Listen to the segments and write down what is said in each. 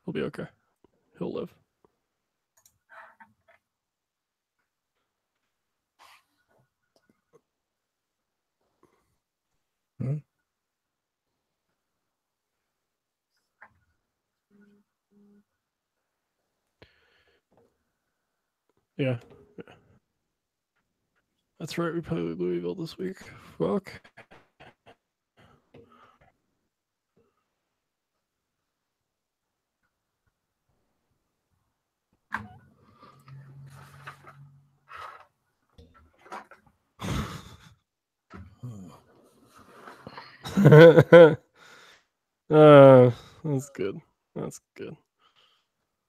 He'll be okay. He'll live. Yeah. That's right. We play Louisville this week. Fuck. That's good. That's good.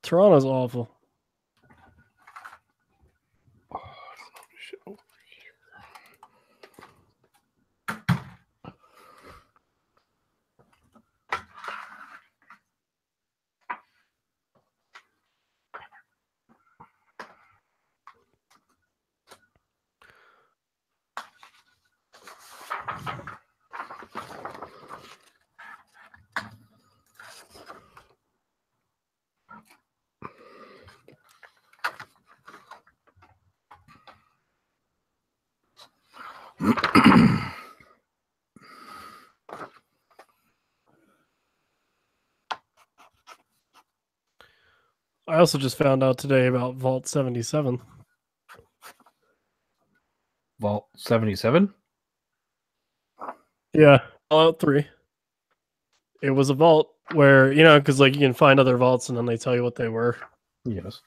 Toronto's awful. I also just found out today about Vault 77. Vault 77? Yeah, Fallout 3. It was a vault where, because like you can find other vaults and then they tell you what they were. Yes.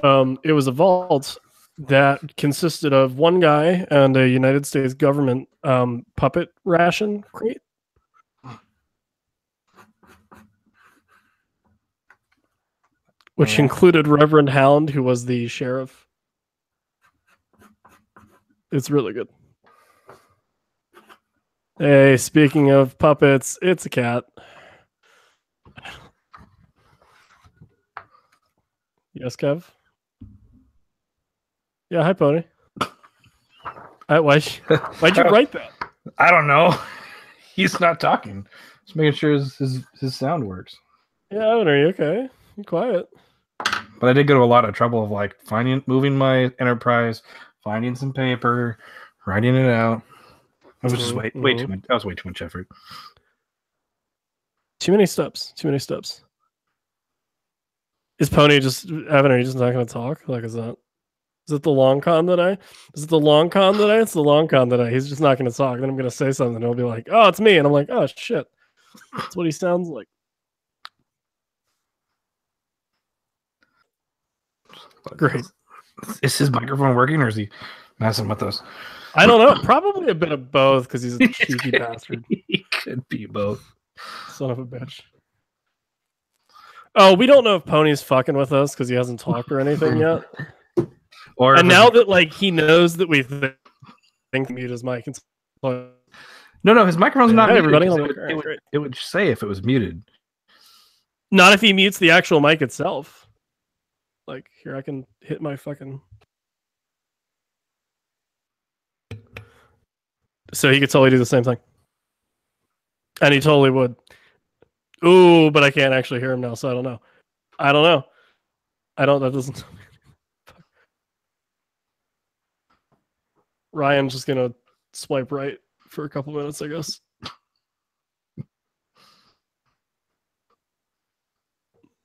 It was a vault that consisted of one guy and a United States government puppet ration crate. Which included Reverend Hound, who was the sheriff. It's really good. Hey, speaking of puppets, it's a cat. Yes, Kev? Yeah, hi, Pony. Why'd you write that? I don't know. He's not talking. Just making sure his sound works. Yeah, are you okay? I'm quiet. But I did go to a lot of trouble of like moving my enterprise, finding some paper, writing it out. I was just way too much. That was way too much effort. Too many steps. Is Pony just Evan? Are you just not going to talk? Like, is it the long con today? Is it the long con today? It's the long con today. He's just not going to talk. Then I'm going to say something. He'll be like, "Oh, it's me," and I'm like, "Oh shit." That's what he sounds like. Great. Is his microphone working, or is he messing with us? I don't know. Probably a bit of both because he's a cheeky bastard. He could be both. Son of a bitch. Oh, we don't know if Pony's fucking with us because he hasn't talked or anything yet. And now that like he knows that we think mute his mic. No, his microphone's not muted. Everybody, it would say if it was muted. Not if he mutes the actual mic itself. Like, here, I can hit my fucking... So he could totally do the same thing. And he totally would. Ooh, but I can't actually hear him now, so I don't know. That doesn't... Ryan's just gonna swipe right for a couple minutes, I guess.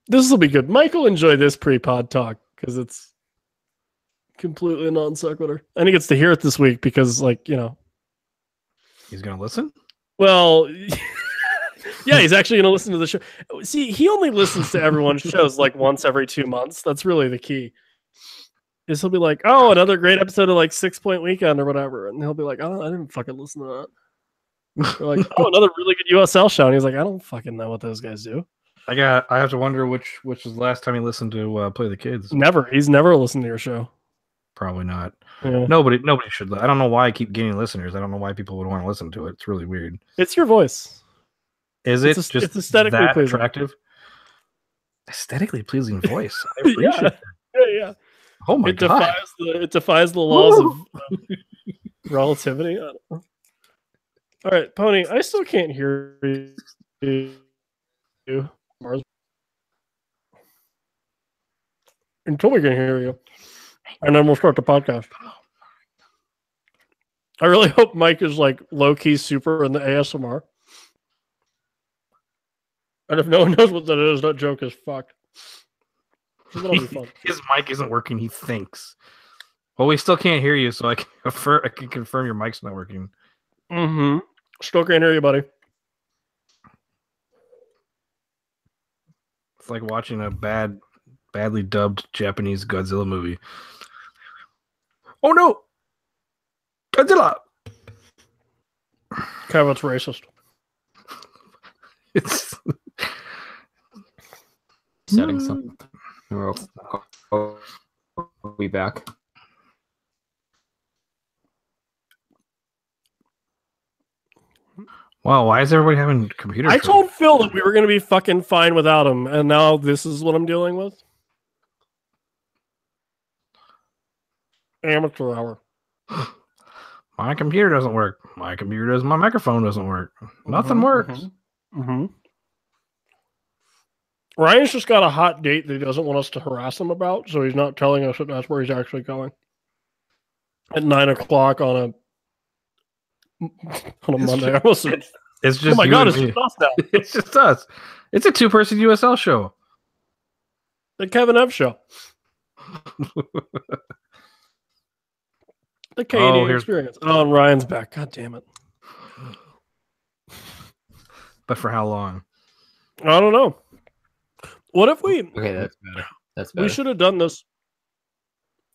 This will be good. Michael enjoy this pre-pod talk because it's completely non sequitur, and he gets to hear it this week because, like, he's gonna listen. Well, yeah, he's actually gonna listen to the show. See, he only listens to everyone's shows like once every 2 months. That's really the key. Is he'll be like, "Oh, another great episode of like 6 Point Weekend or whatever," and he'll be like, "Oh, I didn't fucking listen to that." They're like, "Oh, another really good USL show," and he's like, "I don't fucking know what those guys do." I have to wonder which was the last time he listened to Play the Kids. Never. He's never listened to your show. Probably not. Yeah. Nobody should. I don't know why I keep getting listeners. I don't know why people would want to listen to it. It's really weird. It's your voice. Is it just it's aesthetically that pleasing. Attractive? Aesthetically pleasing voice. I appreciate that. Yeah. Oh my god! It defies the laws of relativity. All right, Pony. I still can't hear you. Mars. Until we can hear you. And then we'll start the podcast. I really hope Mike is like low-key super in the ASMR. And if no one knows what that is, that joke is fucked. So that'll be fun. His mic isn't working, he thinks. Well, we still can't hear you, so I can confirm your mic's not working. Mm-hmm. Still can't hear you, buddy. It's like watching a badly dubbed Japanese Godzilla movie. Oh no! Godzilla! Kevin, it's racist. It's setting something. We'll be back. Wow, why is everybody having computer I trouble? told Phil that we were going to be fucking fine without him, and now this is what I'm dealing with. Amateur hour. My computer doesn't work. My microphone doesn't work. Nothing works. Mm-hmm. Ryan's just got a hot date that he doesn't want us to harass him about, so he's not telling us that that's where he's actually going. At 9 o'clock on a Monday. I almost said, It's just oh my you god, and it's me. just us now. It's just us. It's a 2-person USL show. The Kevin F. Show. The Canadian experience. Oh, and Ryan's back. God damn it. But for how long? I don't know. What if we... Okay, that's better. That's better. We should have done this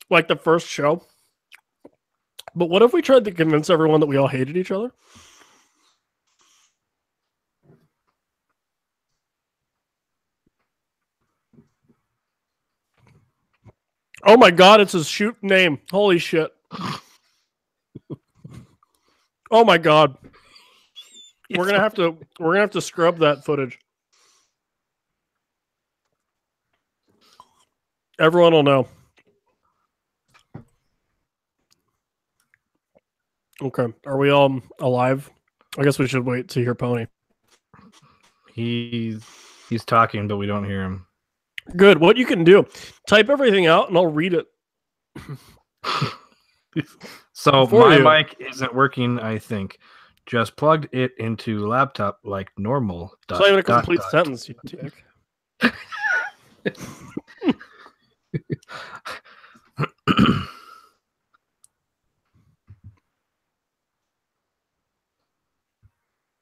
like the first show. But what if we tried to convince everyone that we all hated each other? Oh my god, it's his shoot name. Holy shit. Oh my god. We're gonna have to scrub that footage. Everyone will know. Okay. Are we all alive? I guess we should wait to hear Pony. He's talking, but we don't hear him. Good. What you can do, type everything out and I'll read it. So For my you. mic isn't working, I think. Just plugged it into laptop like normal. It's not even a complete sentence, you dick.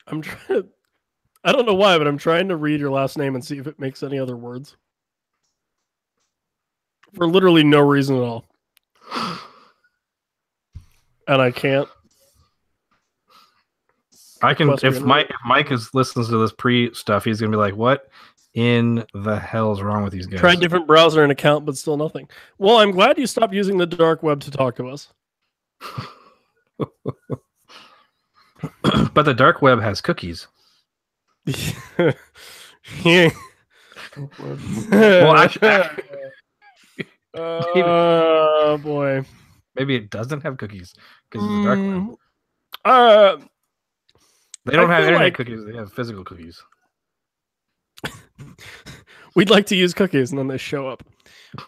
I'm trying to... I don't know why, but I'm trying to read your last name and see if it makes any other words. For literally no reason at all. And I can't. I can Plus, if Mike listens to this pre stuff, he's gonna be like, "What in the hell's wrong with these guys?" Tried different browser and account, but still nothing. Well, I'm glad you stopped using the dark web to talk to us. But the dark web has cookies. Yeah. Well, actually, Oh boy. maybe it doesn't have cookies because it's the dark web. They don't I have feel internet like- cookies; they have physical cookies. We'd like to use cookies, and then they show up.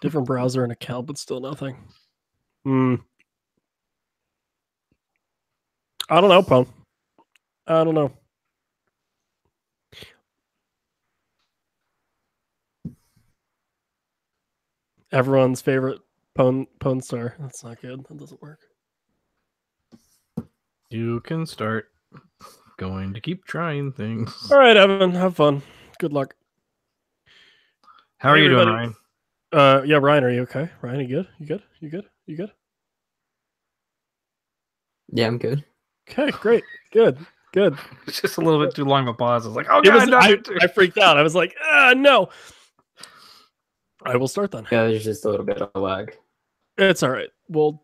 Different browser and account, but still nothing. I don't know, Pone. I don't know. Everyone's favorite Pone star. That's not good. That doesn't work. You can start going to keep trying things. All right, Evan. Have fun. Good luck. How are Hey, you doing, everybody. Ryan? Yeah, Ryan, are you okay? Ryan, you good? You good? You good? You good? Yeah, I'm good. Okay, great. Good. It's just a little bit too long of a pause. I was like, "Oh It god, was, no, I freaked out. I was like, no. I will start then. Yeah, there's just a little bit of lag. It's all right. We'll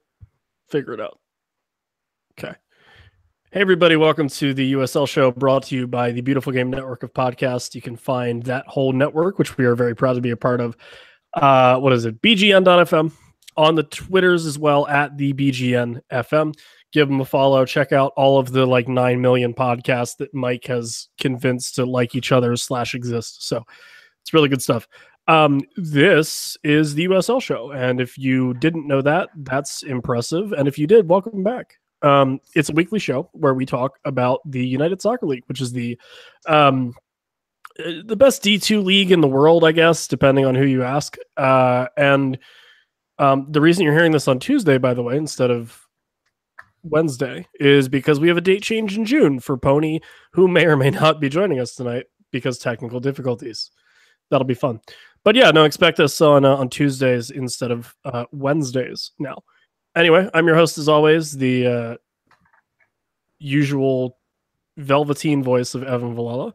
figure it out. Okay. Hey, everybody. Welcome to the USL Show, brought to you by the Beautiful Game Network of podcasts. You can find that whole network, which we are very proud to be a part of. What is it? BGN.FM. On the Twitters as well, at the BGN FM. give him a follow. Check out all of the like 9 million podcasts that Mike has convinced to like each other / exist. So it's really good stuff. This is the USL Show, and if you didn't know that, that's impressive. And if you did, welcome back. It's a weekly show where we talk about the United Soccer League, which is the best D2 league in the world, I guess, depending on who you ask. And the reason you're hearing this on Tuesday, by the way, instead of Wednesday, is because we have a date change in June for Pony, who may or may not be joining us tonight because technical difficulties. That'll be fun. But yeah, no, expect us on Tuesdays instead of Wednesdays now. Anyway, I'm your host as always, the usual velveteen voice of Evan Villella.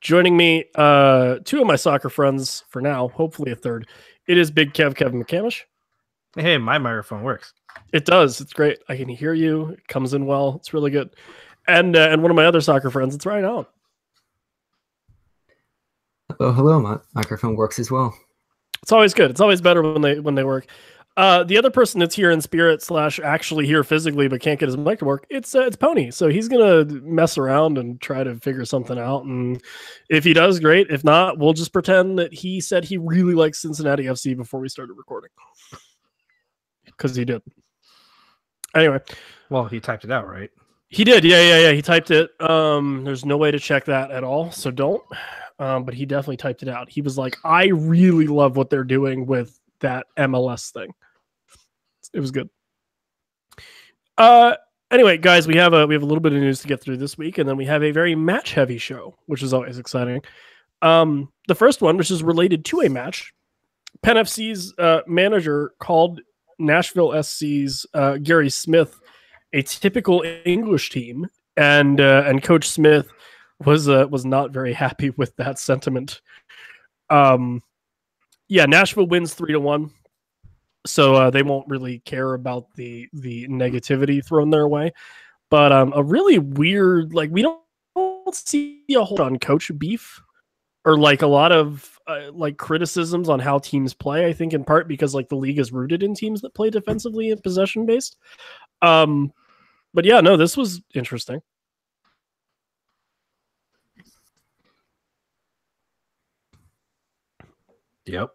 Joining me, two of my soccer friends for now, hopefully a third. It is Big Kevin McCamish. Hey, my microphone works. It does. It's great. I can hear you. It comes in well. It's really good. And one of my other soccer friends, it's Ryan Allen. Oh, hello. My microphone works as well. It's always good. It's always better when they work. The other person that's here in spirit / actually here physically but can't get his mic to work, it's Pony. So he's gonna mess around and try to figure something out. And if he does, great. If not, we'll just pretend that he said he really likes Cincinnati FC before we started recording, because he did. Anyway, well, he typed it out, right? He did. Yeah. He typed it. There's no way to check that at all, so don't. But he definitely typed it out. He was like, I really love what they're doing with that MLS thing. It was good. Anyway, guys, we have a little bit of news to get through this week, and then we have a very match heavy show, which is always exciting. The first one, which is related to a match, Penn FC's manager called Nashville SC's Gary Smith a typical English team, and Coach Smith was not very happy with that sentiment. Yeah, Nashville wins 3-1, so they won't really care about the negativity thrown their way. But a really weird, like, we don't see a whole on coach beef, or like a lot of like criticisms on how teams play. I think in part because like the league is rooted in teams that play defensively and possession based. But yeah, no, this was interesting. Yep.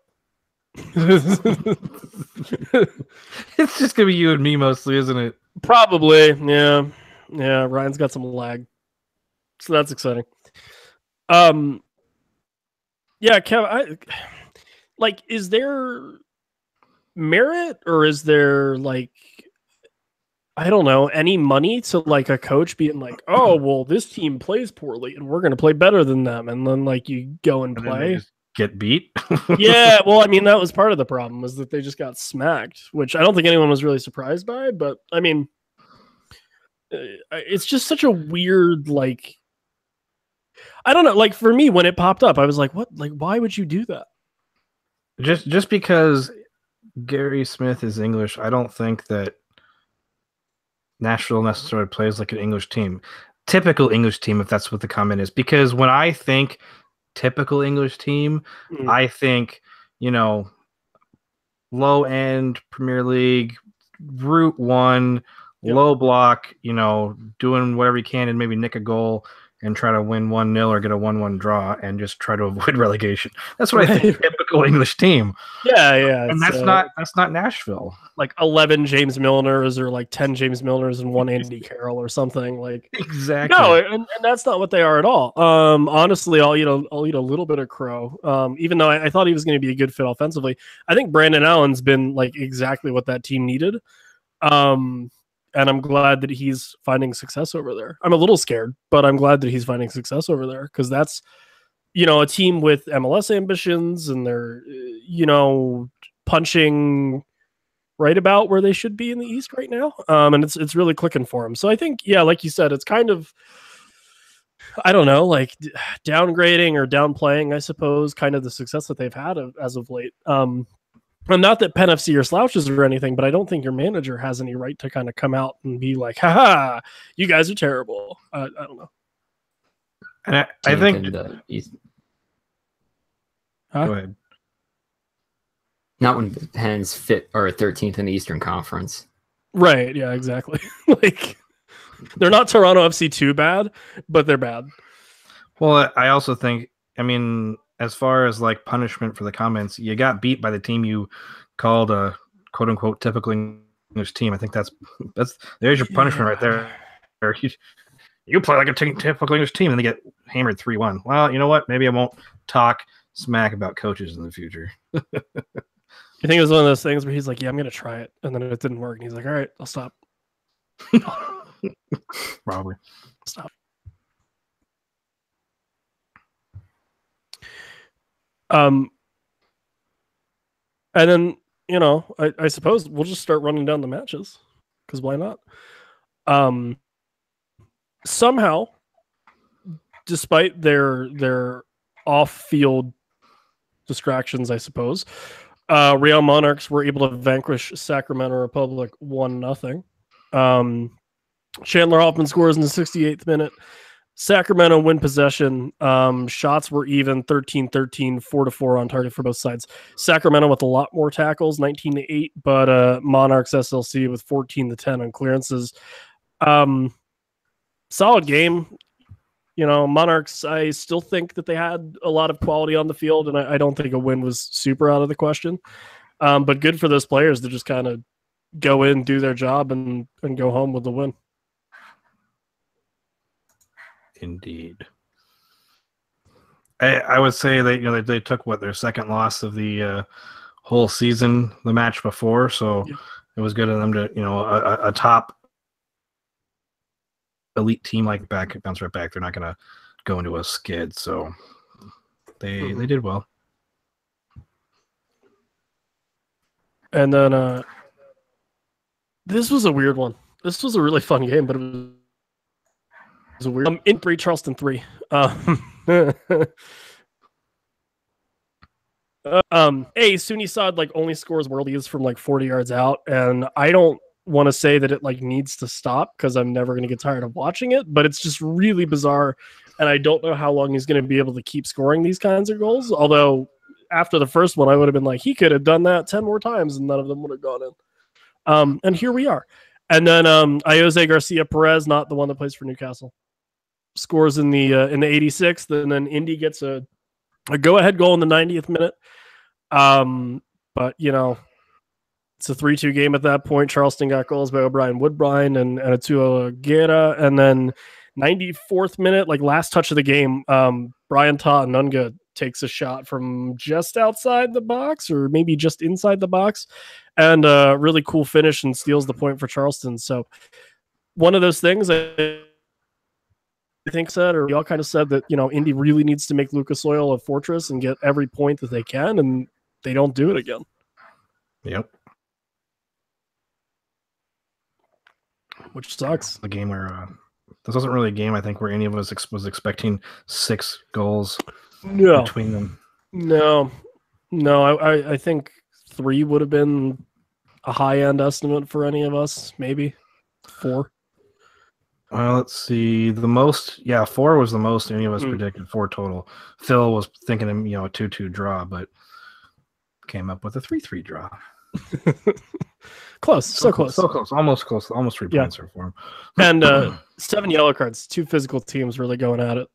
It's just gonna be you and me mostly, isn't it? Probably, yeah. Ryan's got some lag, so that's exciting. Yeah, Kev, is there merit, or is there like, I don't know, any money to like a coach being like, oh, well, this team plays poorly and we're going to play better than them, and then like you go and play, get beat? Yeah, well, I mean, that was part of the problem, was that they just got smacked, which I don't think anyone was really surprised by. But I mean, it's just such a weird, like, I don't know, like for me when it popped up, I was like, what? Like, why would you do that? Just because Gary Smith is English, I don't think that Nashville necessarily plays like an English team. Typical English team, if that's what the comment is. Because when I think typical English team, I think, low end Premier League, Route 1, low block, doing whatever you can and maybe nick a goal and try to win 1-0 or get a 1-1 draw and just try to avoid relegation. That's what I think typical English team. Yeah. And that's not Nashville. Like 11 James Milners or like 10 James Milners and 1 Andy Carroll or something. Like, exactly. No, and that's not what they are at all. Honestly, I'll eat a little bit of crow. Even though I thought he was going to be a good fit offensively. I think Brandon Allen's been like exactly what that team needed. And I'm glad that he's finding success over there. I'm a little scared, but I'm glad that he's finding success over there, because that's, a team with MLS ambitions, and they're, punching right about where they should be in the East right now. And it's really clicking for them. So I think, yeah, like you said, it's kind of, I don't know, like downgrading or downplaying, I suppose, kind of the success that they've had as of late. And not that Penn FC are slouches or anything, but I don't think your manager has any right to kind of come out and be like, haha, you guys are terrible. I don't know. And I think... Huh? Go ahead. Not when Penn's fit or 13th in the Eastern Conference. Right, yeah, exactly. Like, They're not Toronto FC too bad, but they're bad. Well, I also think, I mean, as far as like punishment for the comments, you got beat by the team you called a quote unquote typical English team. I think that's there's your punishment right there. You play like a typical English team and they get hammered 3-1. Well, you know what? Maybe I won't talk smack about coaches in the future. You think it was one of those things where he's like, yeah, I'm going to try it. And then it didn't work. And he's like, all right, I'll stop. Probably. Stop. And then, you know, I suppose we'll just start running down the matches because why not? Somehow, despite their off-field distractions, I suppose, Real Monarchs were able to vanquish Sacramento Republic 1-0. Chandler Hoffman scores in the 68th minute. Sacramento win possession. Shots were even 13-13, 4-4 on target for both sides. Sacramento with a lot more tackles, 19-8, but Monarchs SLC with 14-10 on clearances. Solid game. You know, Monarchs, I still think that they had a lot of quality on the field, and I don't think a win was super out of the question. But good for those players to just kind of go in, do their job, and go home with the win. Indeed. I would say that they took their second loss of the whole season, the match before, so it was good of them to a top elite team like bounce right back. They're not going to go into a skid, so they did well. And then this was a weird one. This was a really fun game, but it was a weird. In 3, Charleston 3. Sunnyside only scores worldies from 40 yards out, and I don't want to say that it needs to stop because I'm never going to get tired of watching it, but it's just really bizarre, and I don't know how long he's going to be able to keep scoring these kinds of goals. Although after the first one, I would have been like, he could have done that 10 more times and none of them would have gone in. And here we are. And then Jose Garcia Perez, not the one that plays for Newcastle, scores in the 86th, and then Indy gets a go-ahead goal in the 90th minute. But it's a 3-2 game at that point. Charleston got goals by O'Brien Woodbine and Atua Guerra, and then 94th minute, last touch of the game, Brian Nunga takes a shot from just outside the box or maybe just inside the box, and really cool finish and steals the point for Charleston. So one of those things I think we all kind of said that, Indy really needs to make Lucas Oil a fortress and get every point that they can, and they don't do it again. Yep. Which sucks. The game where this wasn't really a game, I think, where any of us was expecting 6 goals between them. No, I think 3 would have been a high-end estimate for any of us, maybe 4. Well, let's see. The most, 4 was the most any of us predicted. 4 total. Phil was thinking of, a 2-2 draw, but came up with a 3-3 draw. Close. So close. Almost close. Almost 3 points for him. And 7 yellow cards. 2 physical teams really going at it.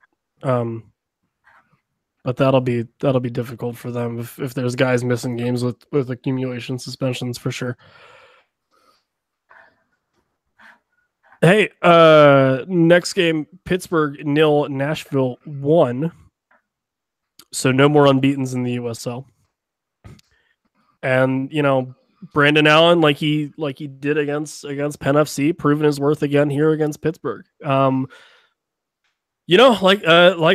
But that'll be difficult for them if there's guys missing games with accumulation suspensions for sure. Hey, next game, Pittsburgh 0, Nashville 1. So no more unbeatens in the USL. And Brandon Allen, like he did against Penn FC, proven his worth again here against Pittsburgh. Like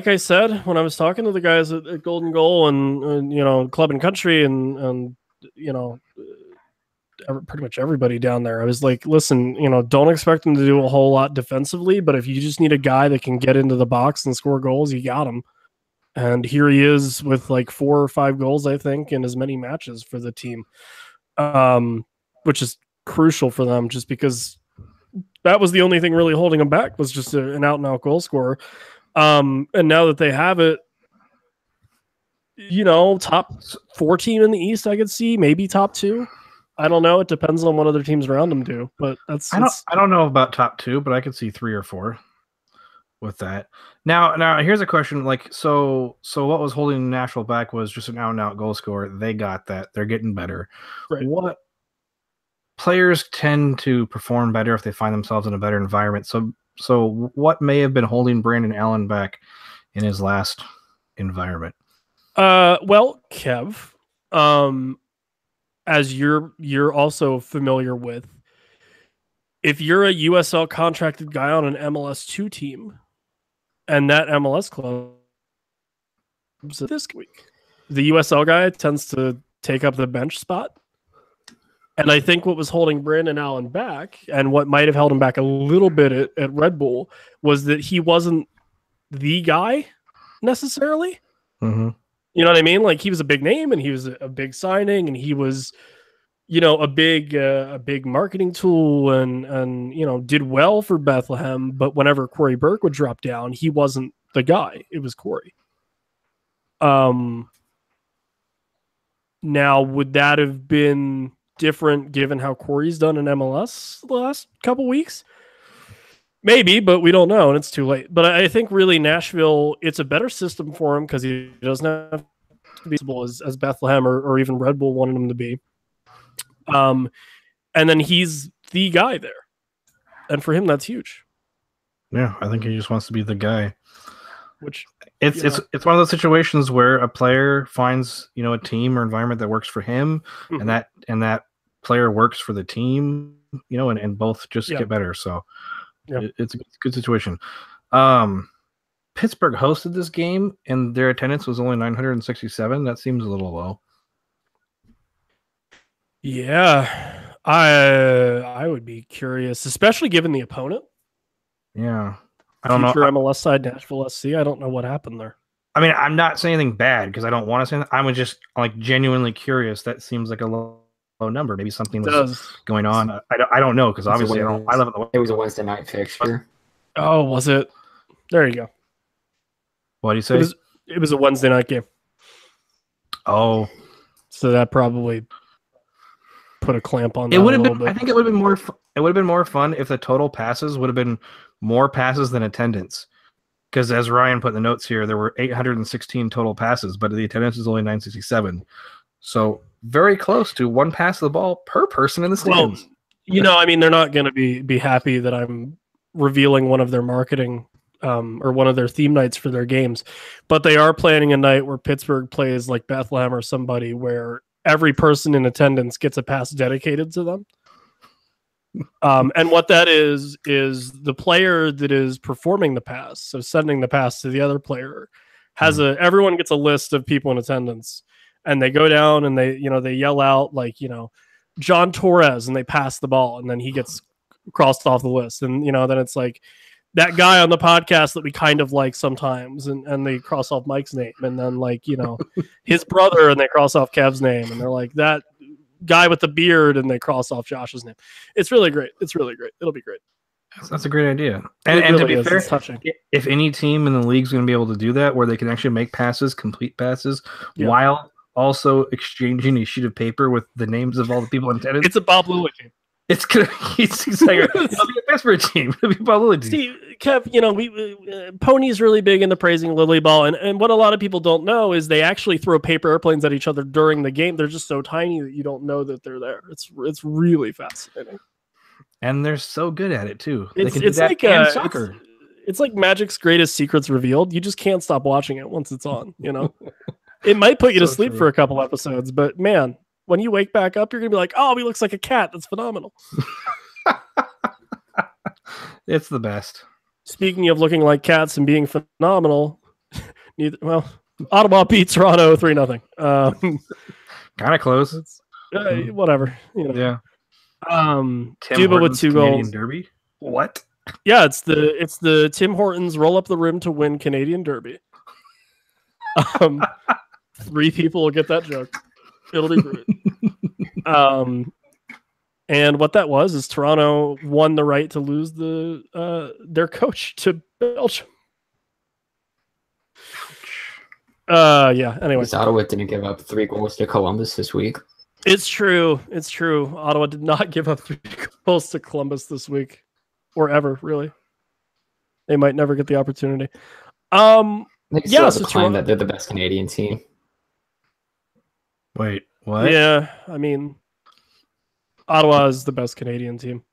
I said when I was talking to the guys at Golden Goal and Club and Country and pretty much everybody down there, I was like, listen, don't expect them to do a whole lot defensively, but if you just need a guy that can get into the box and score goals, you got him. And here he is with 4 or 5 goals, I think, in as many matches for the team, which is crucial for them just because that was the only thing really holding him back was just an out-and-out goal scorer. And now that they have it, top 4 team in the East, I could see, maybe top 2. I don't know. It depends on what other teams around him do. But I don't know about top 2, but I could see 3 or 4 with that. Now here's a question. Like, so what was holding Nashville back was just an out-and-out goal scorer. They got that. They're getting better. Right. What players tend to perform better if they find themselves in a better environment? So what may have been holding Brandon Allen back in his last environment? Well, Kev, as you're also familiar with, if you're a USL contracted guy on an MLS2 team, and that MLS club this week, the USL guy tends to take up the bench spot. And I think what was holding Brandon Allen back, and what might have held him back a little bit at Red Bull, was that he wasn't the guy necessarily. Mm-hmm. You know what I mean? Like, he was a big name, and he was a big signing, and he was, a big marketing tool, and did well for Bethlehem. But whenever Corey Burke would drop down, he wasn't the guy. It was Corey. Now, would that have been different given how Corey's done in MLS the last couple weeks? Maybe, but we don't know, and it's too late. But I think really Nashville, it's a better system for him because he doesn't have to be as Bethlehem or even Red Bull wanted him to be. And then he's the guy there. And for him, that's huge. Yeah, I think he just wants to be the guy. Which it's one of those situations where a player finds a team or environment that works for him, mm-hmm. and that player works for the team, and both just get better. So it's a good situation. Pittsburgh hosted this game, and their attendance was only 967. That seems a little low. Yeah, I would be curious, especially given the opponent. Yeah. I don't know. MLS side, Nashville SC. I don't know what happened there. I mean, I'm not saying anything bad because I don't want to say anything. I'm just genuinely curious. That seems like a low number. Maybe something was going on. I don't know because obviously I live in the. It was a Wednesday night fixture. Oh, was it? There you go. What do you say? It was a Wednesday night game. Oh, so that probably put a clamp on that. It would have been. I think it would have been more. It would have been more fun if the total passes would have been more passes than attendance. Because as Ryan put in the notes here, there were 816 total passes, but the attendance is only 967. So very close to one pass of the ball per person in the stands. Well, I mean, they're not going to be happy that I'm revealing one of their marketing or one of their theme nights for their games, but they are planning a night where Pittsburgh plays like Bethlehem or somebody where every person in attendance gets a pass dedicated to them. And what that is the player that is performing the pass, so sending the pass to the other player, has everyone gets a list of people in attendance, and they go down and they yell out John Torres, and they pass the ball, and then he gets crossed off the list, and then it's like that guy on the podcast that we kind of like sometimes, and they cross off Mike's name, and then his brother, and they cross off Kev's name, and they're like that guy with the beard, and they cross off Josh's name. It's really great. It'll be great. That's a great idea. And really to be fair, if any team in the league is going to be able to do that, where they can actually make passes, complete passes, while also exchanging a sheet of paper with the names of all the people in attendance, it's a Bob Lilley team. It's gonna. He's like, it'll be a Pittsburgh team. It'll be Bob Lilley team. See, Kev, Pony's really big into praising Lily Ball, and what a lot of people don't know is they actually throw paper airplanes at each other during the game. They're just so tiny that you don't know that they're there. It's really fascinating, and they're so good at it too. It's like soccer. It's like Magic's greatest secrets revealed. You just can't stop watching it once it's on. It might put you to sleep for a couple episodes, but man, when you wake back up, you're going to be like, oh, he looks like a cat. That's phenomenal. It's the best. Speaking of looking like cats and being phenomenal, Ottawa beat Toronto 3-0. Kind of close. Whatever. Yeah. Duba with 2 goals. Derby? What? Yeah, it's the Tim Hortons roll up the rim to win Canadian Derby. 3 people will get that joke. It'll be great. And what that was is Toronto won the right to lose their coach to Belgium. Anyway. Ottawa didn't give up 3 goals to Columbus this week. It's true. It's true. Ottawa did not give up 3 goals to Columbus this week, or ever, really. They might never get the opportunity. They still have so to claim that they're the best Canadian team. Wait, what? Yeah, I mean, Ottawa is the best Canadian team.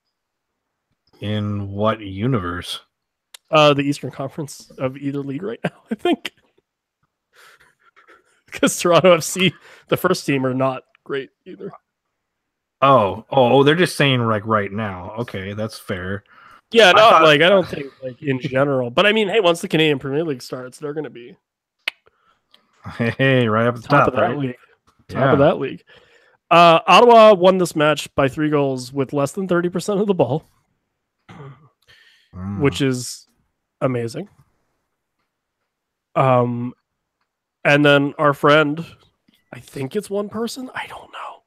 In what universe? The Eastern Conference of either league right now, I think. Because Toronto FC, the first team, are not great either. Oh, they're just saying like right now. Okay, that's fair. Yeah, I don't think like in general, but I mean, hey, once the Canadian Premier League starts, they're going to be hey, right up the top top of that right? league. Top of that league. Ottawa won this match by 3 goals with less than 30% of the ball, which is amazing. And then our friend, I think it's one person. I don't know.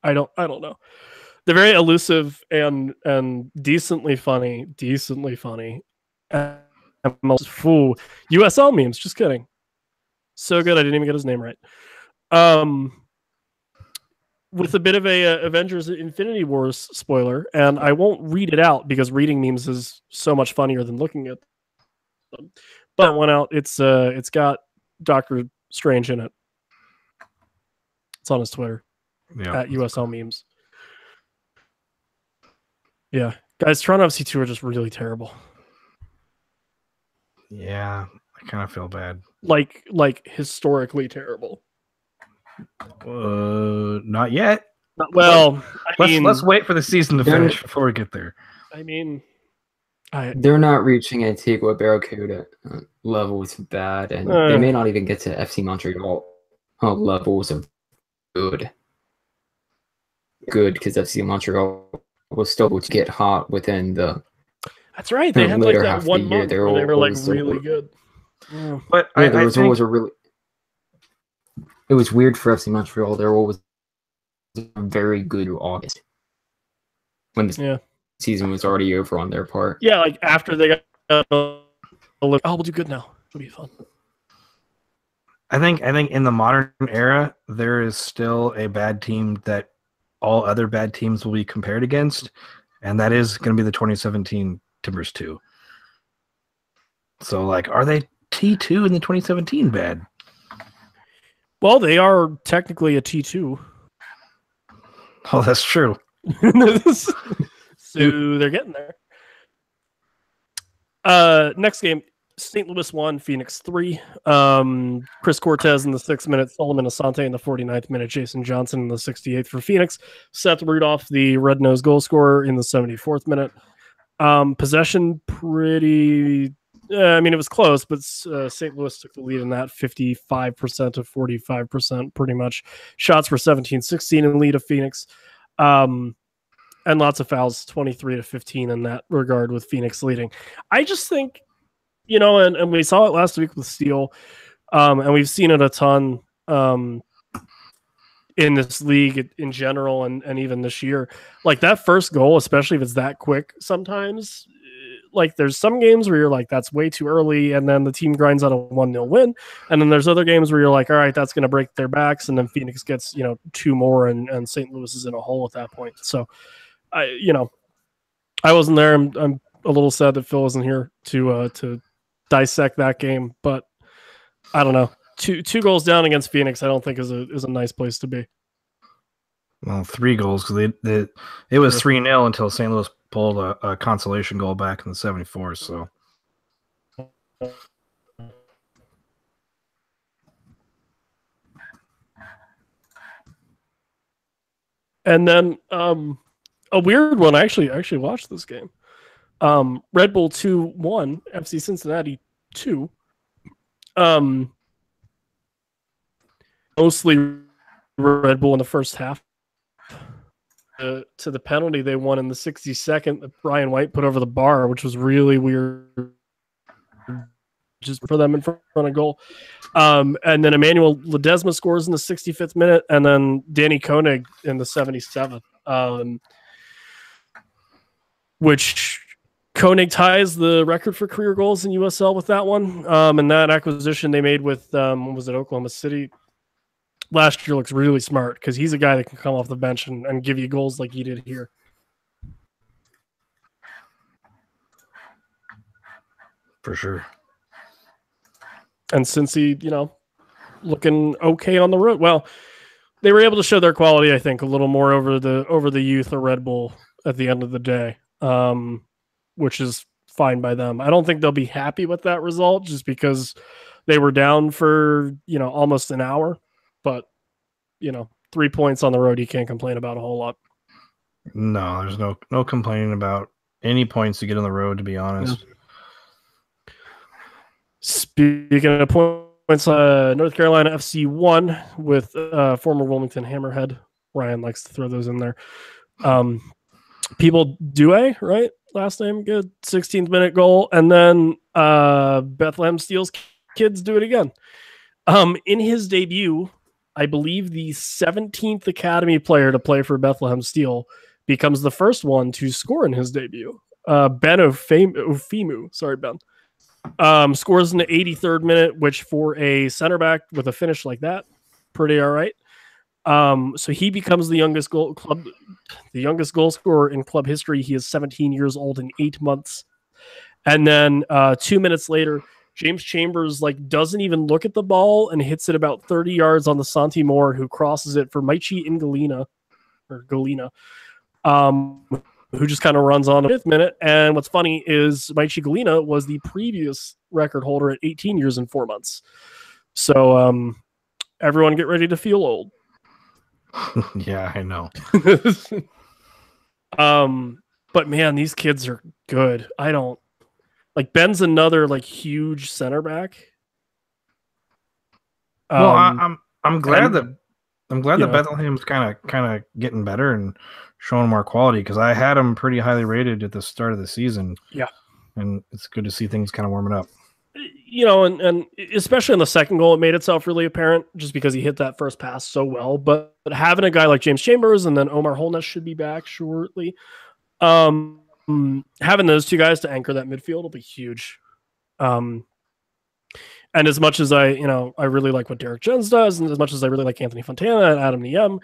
I don't know. The very elusive and decently funny, and most fool USL memes. Just kidding. So good, I didn't even get his name right. With a bit of a Avengers Infinity Wars spoiler, and I won't read it out because reading memes is so much funnier than looking at them. But one out, it's got Doctor Strange in it. It's on his Twitter at USL memes. Yeah, guys, Toronto FC 2 are just really terrible. Yeah, I kind of feel bad. Like historically terrible. Not yet. Well, let's wait for the season to finish before we get there. I mean, they're not reaching Antigua Barracuda levels of bad, and they may not even get to FC Montreal levels of good. Good, because FC Montreal was still able to get hot within the. That's right. They had like that 1 month where they were like really good. Yeah. But yeah, there was always a really. It was weird for FC Montreal. There was a very good August when the season was already over on their part. Yeah, like after they got we'll do good now. It'll be fun. I think in the modern era, there is still a bad team that all other bad teams will be compared against, and that is going to be the 2017 Timbers 2. So, like, are they T2 in the 2017 bad? Well, they are technically a T2. Oh, that's true. So they're getting there. Next game, St. Louis 1, Phoenix 3. Chris Cortez in the 6th minute, Solomon Asante in the 49th minute, Jason Johnson in the 68th for Phoenix, Seth Rudolph, the red-nosed goal scorer, in the 74th minute. Possession pretty... I mean, it was close, but St. Louis took the lead in that 55% to 45%, pretty much. Shots were 17-16 in lead of Phoenix. And lots of fouls, 23-15 in that regard, with Phoenix leading. I just think, and we saw it last week with Steele, and we've seen it a ton in this league in general and even this year. Like, that first goal, especially if it's that quick sometimes, like, there's some games where you're like, that's way too early, and then the team grinds out a 1-0 win. And then there's other games where you're like, all right, that's going to break their backs, and then Phoenix gets, 2 more, and St. Louis is in a hole at that point. So, I wasn't there. I'm a little sad that Phil isn't here to dissect that game, but I don't know. Two goals down against Phoenix, I don't think is a nice place to be. Well, 3 goals, because it was 3-0 until St. Louis pulled a consolation goal back in the 74th. So, and then a weird one. I actually watched this game. Red Bull 2-1, FC Cincinnati 2. Mostly Red Bull in the first half. To the penalty they won in the 62nd that Brian White put over the bar, which was really weird just for them in front of goal. And then Emmanuel Ledesma scores in the 65th minute, and then Danny Koenig in the 77th, which Koenig ties the record for career goals in USL with that one. And that acquisition they made with, was it Oklahoma City? last year looks really smart because he's a guy that can come off the bench and give you goals like he did here. For sure. And Cincy, looking okay on the road. Well, they were able to show their quality, I think, a little more over the youth of Red Bull at the end of the day, which is fine by them. I don't think they'll be happy with that result just because they were down for almost an hour, but 3 points on the road you can't complain about a whole lot. No, there's no complaining about any points to get on the road, to be honest. Yeah. Speaking of points, North Carolina FC won with former Wilmington Hammerhead. Ryan likes to throw those in there. People Due, right? Last name, good. 16th minute goal. And then Bethlehem Steel's kids do it again. In his debut, I believe the 17th academy player to play for Bethlehem Steel becomes the first one to score in his debut. Ben Ofimu. Sorry, Ben. Scores in the 83rd minute, which for a center back with a finish like that, pretty all right. So he becomes the youngest goal scorer in club history. He is 17 years old in 8 months. And then 2 minutes later, James Chambers doesn't even look at the ball and hits it about 30 yards on the Santi Moore, who crosses it for Maichi Galina, who just kind of runs on the 5th minute. And what's funny is Maichi Galina was the previous record holder at 18 years and 4 months. So everyone get ready to feel old. Yeah, I know. But man, these kids are good. I don't Ben's another huge center back. Well, I'm glad that Bethlehem's kind of getting better and showing more quality, because I had him pretty highly rated at the start of the season. Yeah, and it's good to see things kind of warming up. And especially in the second goal, it made itself really apparent just because he hit that first pass so well. But having a guy like James Chambers and then Omar Holness should be back shortly. Having those two guys to anchor that midfield will be huge. And as much as I really like what Derek Jones does, and as much as I really like Anthony Fontana and Adam Niem,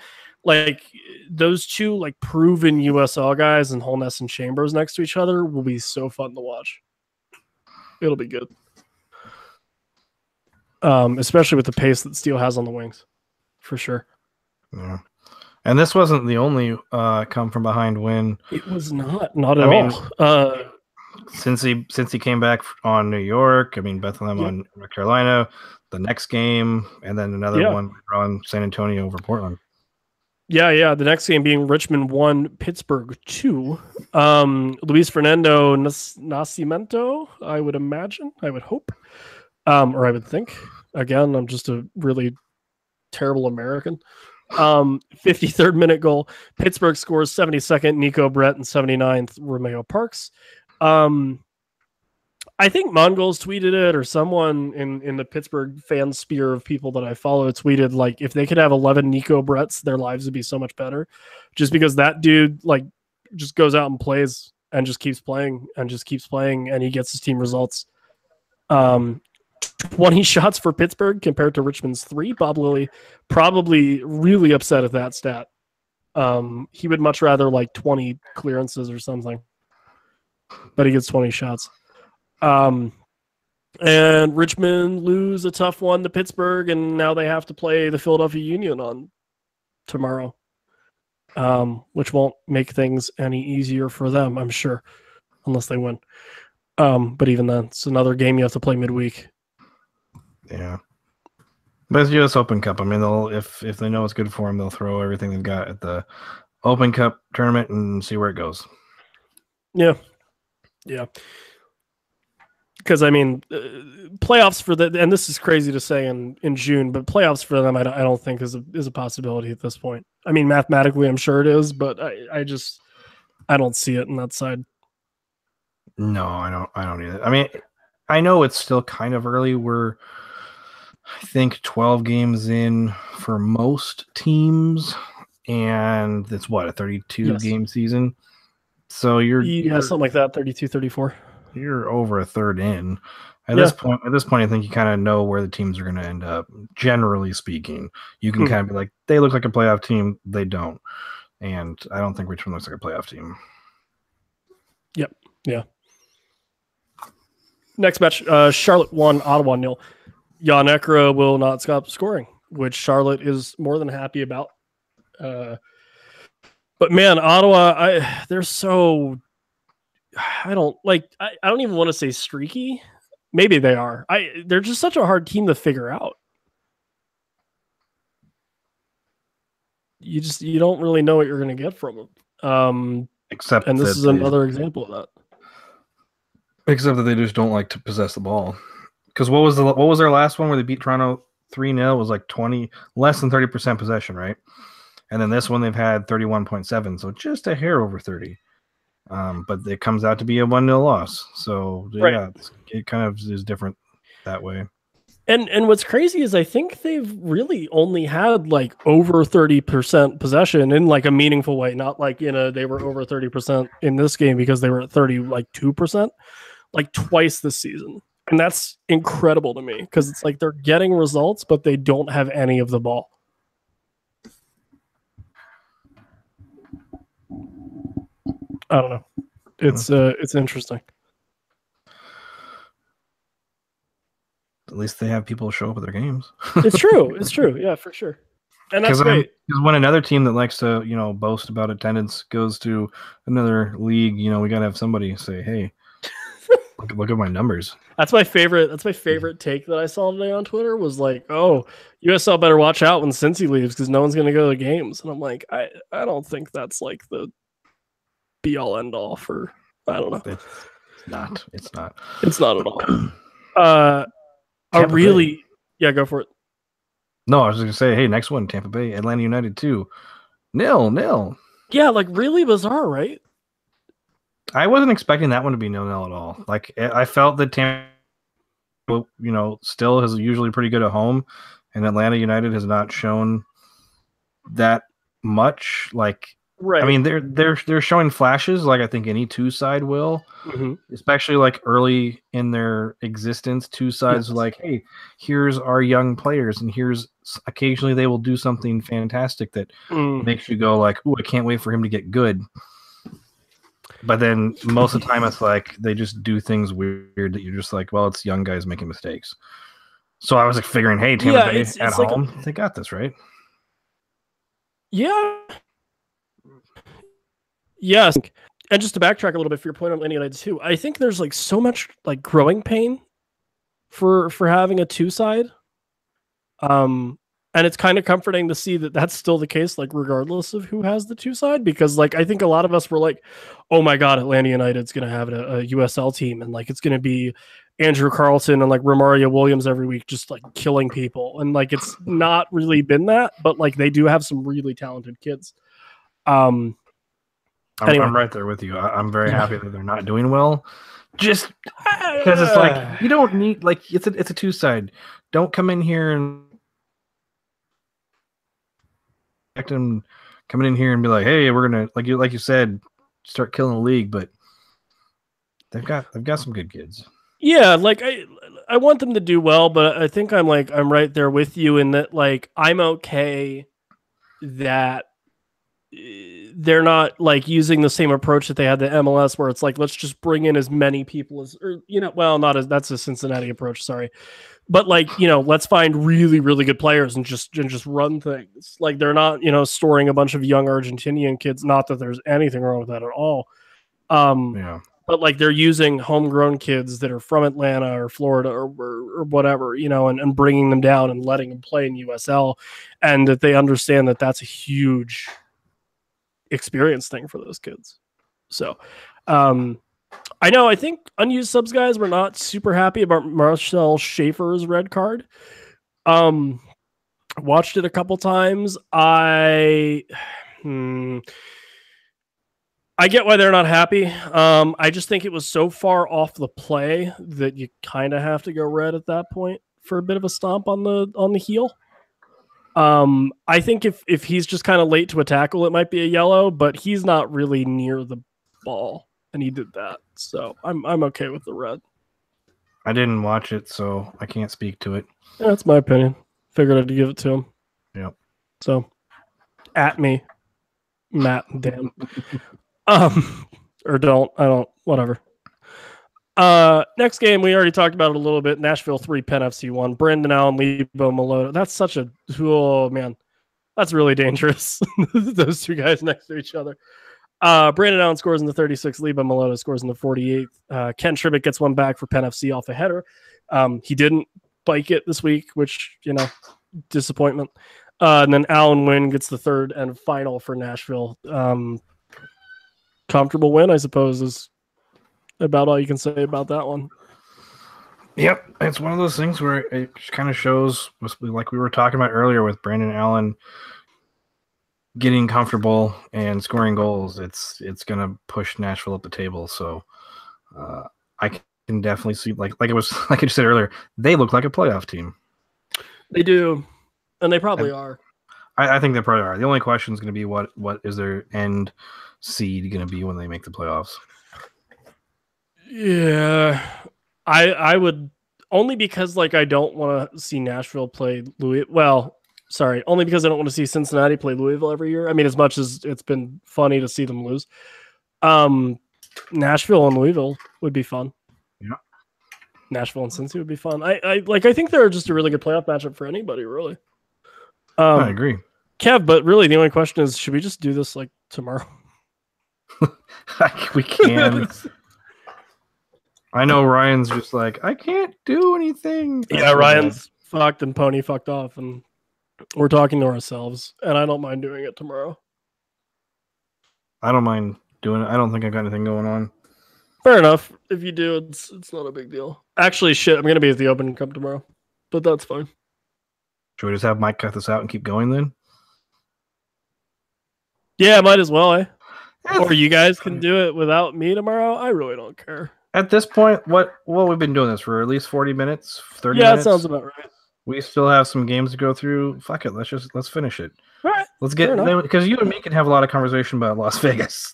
those two proven USL guys and Holness and Chambers next to each other will be so fun to watch. It'll be good. Especially with the pace that Steele has on the wings, for sure. Yeah. And this wasn't the only come from behind win. It was not at all. Since he came back on New York, Bethlehem on North Carolina, the next game, and then another one on San Antonio over Portland. Yeah. The next game being Richmond 1, Pittsburgh 2. Luis Fernando Nascimento, I would imagine, I would hope, or I would think. Again, I'm just a really terrible American. 53rd minute goal. Pittsburgh scores 72nd, Nico Brett, and 79th, Romeo Parks. I think Mongols tweeted it, or someone in the Pittsburgh fan sphere of people that I follow tweeted, if they could have 11 Nico Bretts, their lives would be so much better. Just because that dude, just goes out and plays and just keeps playing and he gets his team results. 20 shots for Pittsburgh compared to Richmond's 3. Bob Lilly probably really upset at that stat. He would much rather 20 clearances or something, but he gets 20 shots. And Richmond lose a tough one to Pittsburgh, and now they have to play the Philadelphia Union on tomorrow, which won't make things any easier for them, I'm sure, unless they win. But even then, it's another game you have to play midweek. Yeah, but it's U.S. Open Cup. They'll if they know it's good for them, they'll throw everything they've got at the Open Cup tournament and see where it goes. Yeah. Because playoffs for and this is crazy to say in June, but playoffs for them, I don't think is a possibility at this point. Mathematically, I'm sure it is, but I don't see it on that side. No, I don't either. I know it's still kind of early. We're, I think, 12 games in for most teams, and it's a 32 game season. So you're something like that, 32, 34. You're over a third in. At this point, I think you kind of know where the teams are going to end up. Generally speaking, you can kind of be like, they look like a playoff team. They don't, and I don't think Richmond looks like a playoff team. Yep. Yeah. Next match, Charlotte 1, Ottawa 0. Jan Ekra will not stop scoring, which Charlotte is more than happy about. But man, Ottawa, they're so. I don't even want to say streaky. Maybe they are. They're just such a hard team to figure out. You don't really know what you're going to get from them. Except, and this is another example of that. Except that they just don't like to possess the ball. Because what was their last one where they beat Toronto 3-0? It was like less than 30% possession, right? And then this one they've had 31.7, so just a hair over 30. But it comes out to be a 1-0 loss. So yeah, it kind of is different that way. And what's crazy is I think they've really only had like over 30% possession in like a meaningful way, not like they were over 30% in this game because they were at 2%, like twice this season. And that's incredible to me because it's like they're getting results, but they don't have any of the ball. I don't know. It's interesting. At least they have people show up at their games. It's true. It's true. Yeah, for sure. And that's great. Because when another team that likes to, boast about attendance goes to another league, we got to have somebody say, hey, look at my numbers. That's my favorite take that I saw today on Twitter was like, oh, USL better watch out when Cincy leaves because no one's going to go to the games. And I'm like, I don't think that's like the be all end all for, I don't know. It's not at all. Yeah, go for it. No, I was just gonna say, hey, next one, Tampa Bay, Atlanta United 2, 0-0. Yeah, like really bizarre, right? I wasn't expecting that one to be 0-0 at all. Like I felt that Tampa, still is usually pretty good at home, and Atlanta United has not shown that much. Like, right. I mean, they're showing flashes, like I think any two side will, especially like early in their existence. Two sides are like, hey, here's our young players, and here's occasionally they will do something fantastic that makes you go like, ooh, I can't wait for him to get good. But then most of the time it's like they just do things weird that you're just like, well, it's young guys making mistakes. So I was like figuring, hey, Tampa Bay at home, they got this, right? Yeah. Yes. And just to backtrack a little bit for your point on Atlanta United too, I think there's like so much like growing pain for having a two side. And it's kind of comforting to see that that's still the case, like regardless of who has the two side, because like I think a lot of us were like, oh my God, Atlanta United's going to have a USL team. And like it's going to be Andrew Carlton and like Romario Williams every week, just like killing people. And like it's not really been that, but like they do have some really talented kids. Anyway. I'm right there with you. I'm very happy that they're not doing well. Just because it's like you don't need like it's a two side. Don't come in here and them coming in here and be like, hey, we're gonna like you said, start killing the league. But they've got some good kids. Yeah, like I want them to do well, but I think I'm right there with you in that like I'm okay that they're not like using the same approach that they had to MLS where it's like, let's just bring in as many people as, or, that's a Cincinnati approach. Sorry. But like, let's find really, really good players and just run things. Like they're not, storing a bunch of young Argentinian kids. Not that there's anything wrong with that at all. But like they're using homegrown kids that are from Atlanta or Florida or whatever, and bringing them down and letting them play in USL, and that they understand that that's a huge experience thing for those kids. So, I know. I think unused subs guys were not super happy about Marcel Schaefer's red card. Watched it a couple times. I get why they're not happy. I just think it was so far off the play that you kind of have to go red at that point for a bit of a stomp on the heel. I think if he's just kind of late to a tackle, it might be a yellow, but he's not really near the ball, and he did that. So I'm okay with the red. I didn't watch it, so I can't speak to it. Yeah, that's my opinion. Figured I'd give it to him. Yep. So, at me, Matt and Dan. Or don't. I don't. Whatever. Next game, we already talked about it a little bit. Nashville 3, Penn FC 1. Brendan Allen, Lebo Malota. That's such a... Oh, man. That's really dangerous. Those two guys next to each other. Brandon Allen scores in the 36th. Lebo Malota scores in the 48th. Ken Tribbett gets one back for Penn FC off a header. He didn't bike it this week, which, disappointment. And then Alan Wynn gets the third and final for Nashville. Comfortable win, I suppose, is about all you can say about that one. Yep, it's one of those things where it kind of shows, like we were talking about earlier with Brandon Allen getting comfortable and scoring goals. It's going to push Nashville up the table. So I can definitely see, like it was, like I just said earlier, they look like a playoff team. They do, and they probably are. I think they probably are. The only question is going to be what is their end seed going to be when they make the playoffs? Yeah, I would, only because I don't want to see Nashville play Louis. Well, sorry, only because I don't want to see Cincinnati play Louisville every year. I mean, as much as it's been funny to see them lose, Nashville and Louisville would be fun. Yeah, Nashville and Cincy would be fun. I think they're just a really good playoff matchup for anybody, really. I agree, Kev. But really, the only question is, should we just do this tomorrow? We can. I know Ryan's just like, I can't do anything. Yeah, Ryan's fucked and Pony fucked off, and we're talking to ourselves, and I don't mind doing it tomorrow. I don't mind doing it. I don't think I got anything going on. Fair enough. If you do, it's not a big deal. Actually, shit, I'm going to be at the Open Cup tomorrow, but that's fine. Should we just have Mike cut this out and keep going then? Yeah, might as well, eh? Or you guys can do it without me tomorrow. I really don't care. At this point, we've been doing this for at least 40 minutes, 30 minutes. Yeah, that sounds about right. We still have some games to go through. Fuck it, let's finish it. All right. Let's get, because you and me can have a lot of conversation about Las Vegas.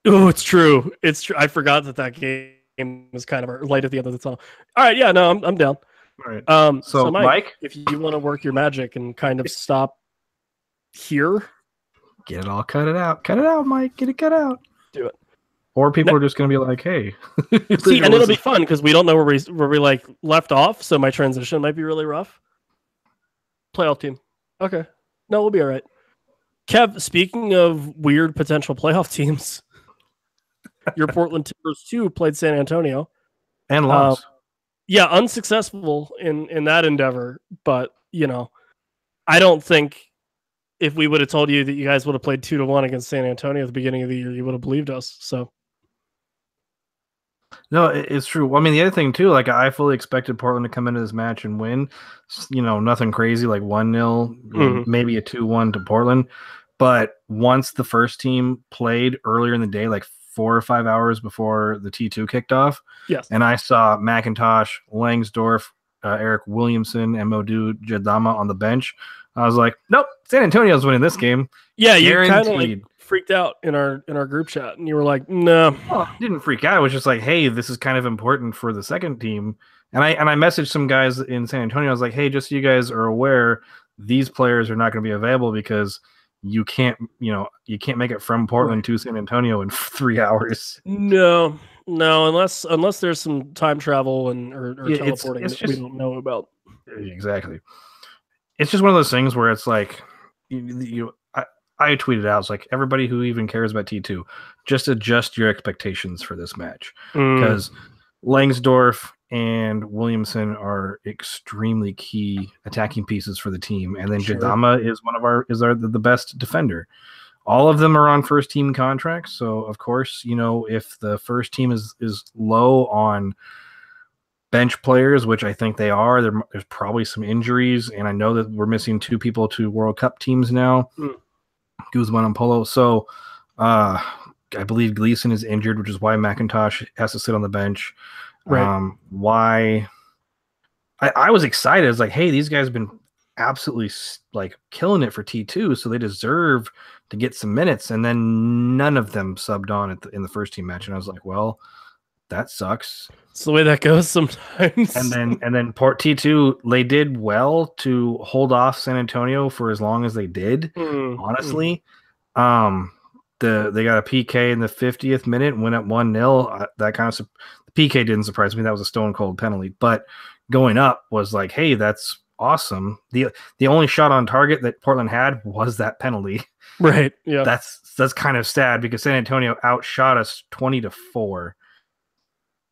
Oh, it's true. It's true. I forgot that game was kind of light at the end of the tunnel. All right, yeah, no, I'm down. All right. So Mike, if you want to work your magic and kind of stop here, get it all cut it out, Mike. Get it cut out. Do it. Or people are just going to be like, "Hey," see, and it'll be fun because we don't know where we left off. So my transition might be really rough. Playoff team. Okay, no, we'll be all right. Kev, speaking of weird potential playoff teams, your Portland Timbers 2 played San Antonio and lost. Yeah, unsuccessful in that endeavor, but I don't think if we would have told you that you guys would have played 2-1 against San Antonio at the beginning of the year, you would have believed us. So. No, it's true. I mean, the other thing too, I fully expected Portland to come into this match and win. Nothing crazy, like 1-0, maybe a 2-1 to Portland. But once the first team played earlier in the day, like 4 or 5 hours before the T2 kicked off, yes, and I saw McIntosh, Langsdorff, Eric Williamson, and Modou Jadama on the bench, I was like, nope, San Antonio's winning this game. Yeah, you kind of freaked out in our group chat, and you were like, no. Well, I didn't freak out. I was just like, hey, this is kind of important for the second team. And I messaged some guys in San Antonio. I was like, hey, just so you guys are aware, these players are not going to be available because you can't make it from Portland to San Antonio in 3 hours. No, unless there's some time travel or teleporting that we don't know about. Exactly. It's just one of those things where it's like, I tweeted out, it's like, everybody who even cares about T2, just adjust your expectations for this match. Because Langsdorff and Williamson are extremely key attacking pieces for the team. And then Jadama is the best defender. All of them are on first team contracts. So of course, if the first team is low on bench players, which I think they are, there's probably some injuries. And I know that we're missing 2 people to World Cup teams now. Guzman and Polo. So I believe Gleason is injured, which is why McIntosh has to sit on the bench. Right. Why I was excited. It's like, hey, these guys have been absolutely killing it for T2, so they deserve to get some minutes. And then none of them subbed on in the first team match. And I was like, well, that sucks. It's the way that goes sometimes. And then Port T2, they did well to hold off San Antonio for as long as they did. Honestly, they got a PK in the 50th minute, went up 1-0. That kind of the PK didn't surprise me. That was a stone cold penalty, but going up was like, hey, that's awesome. The only shot on target that Portland had was that penalty. Right. Yeah. That's kind of sad because San Antonio outshot us 20-4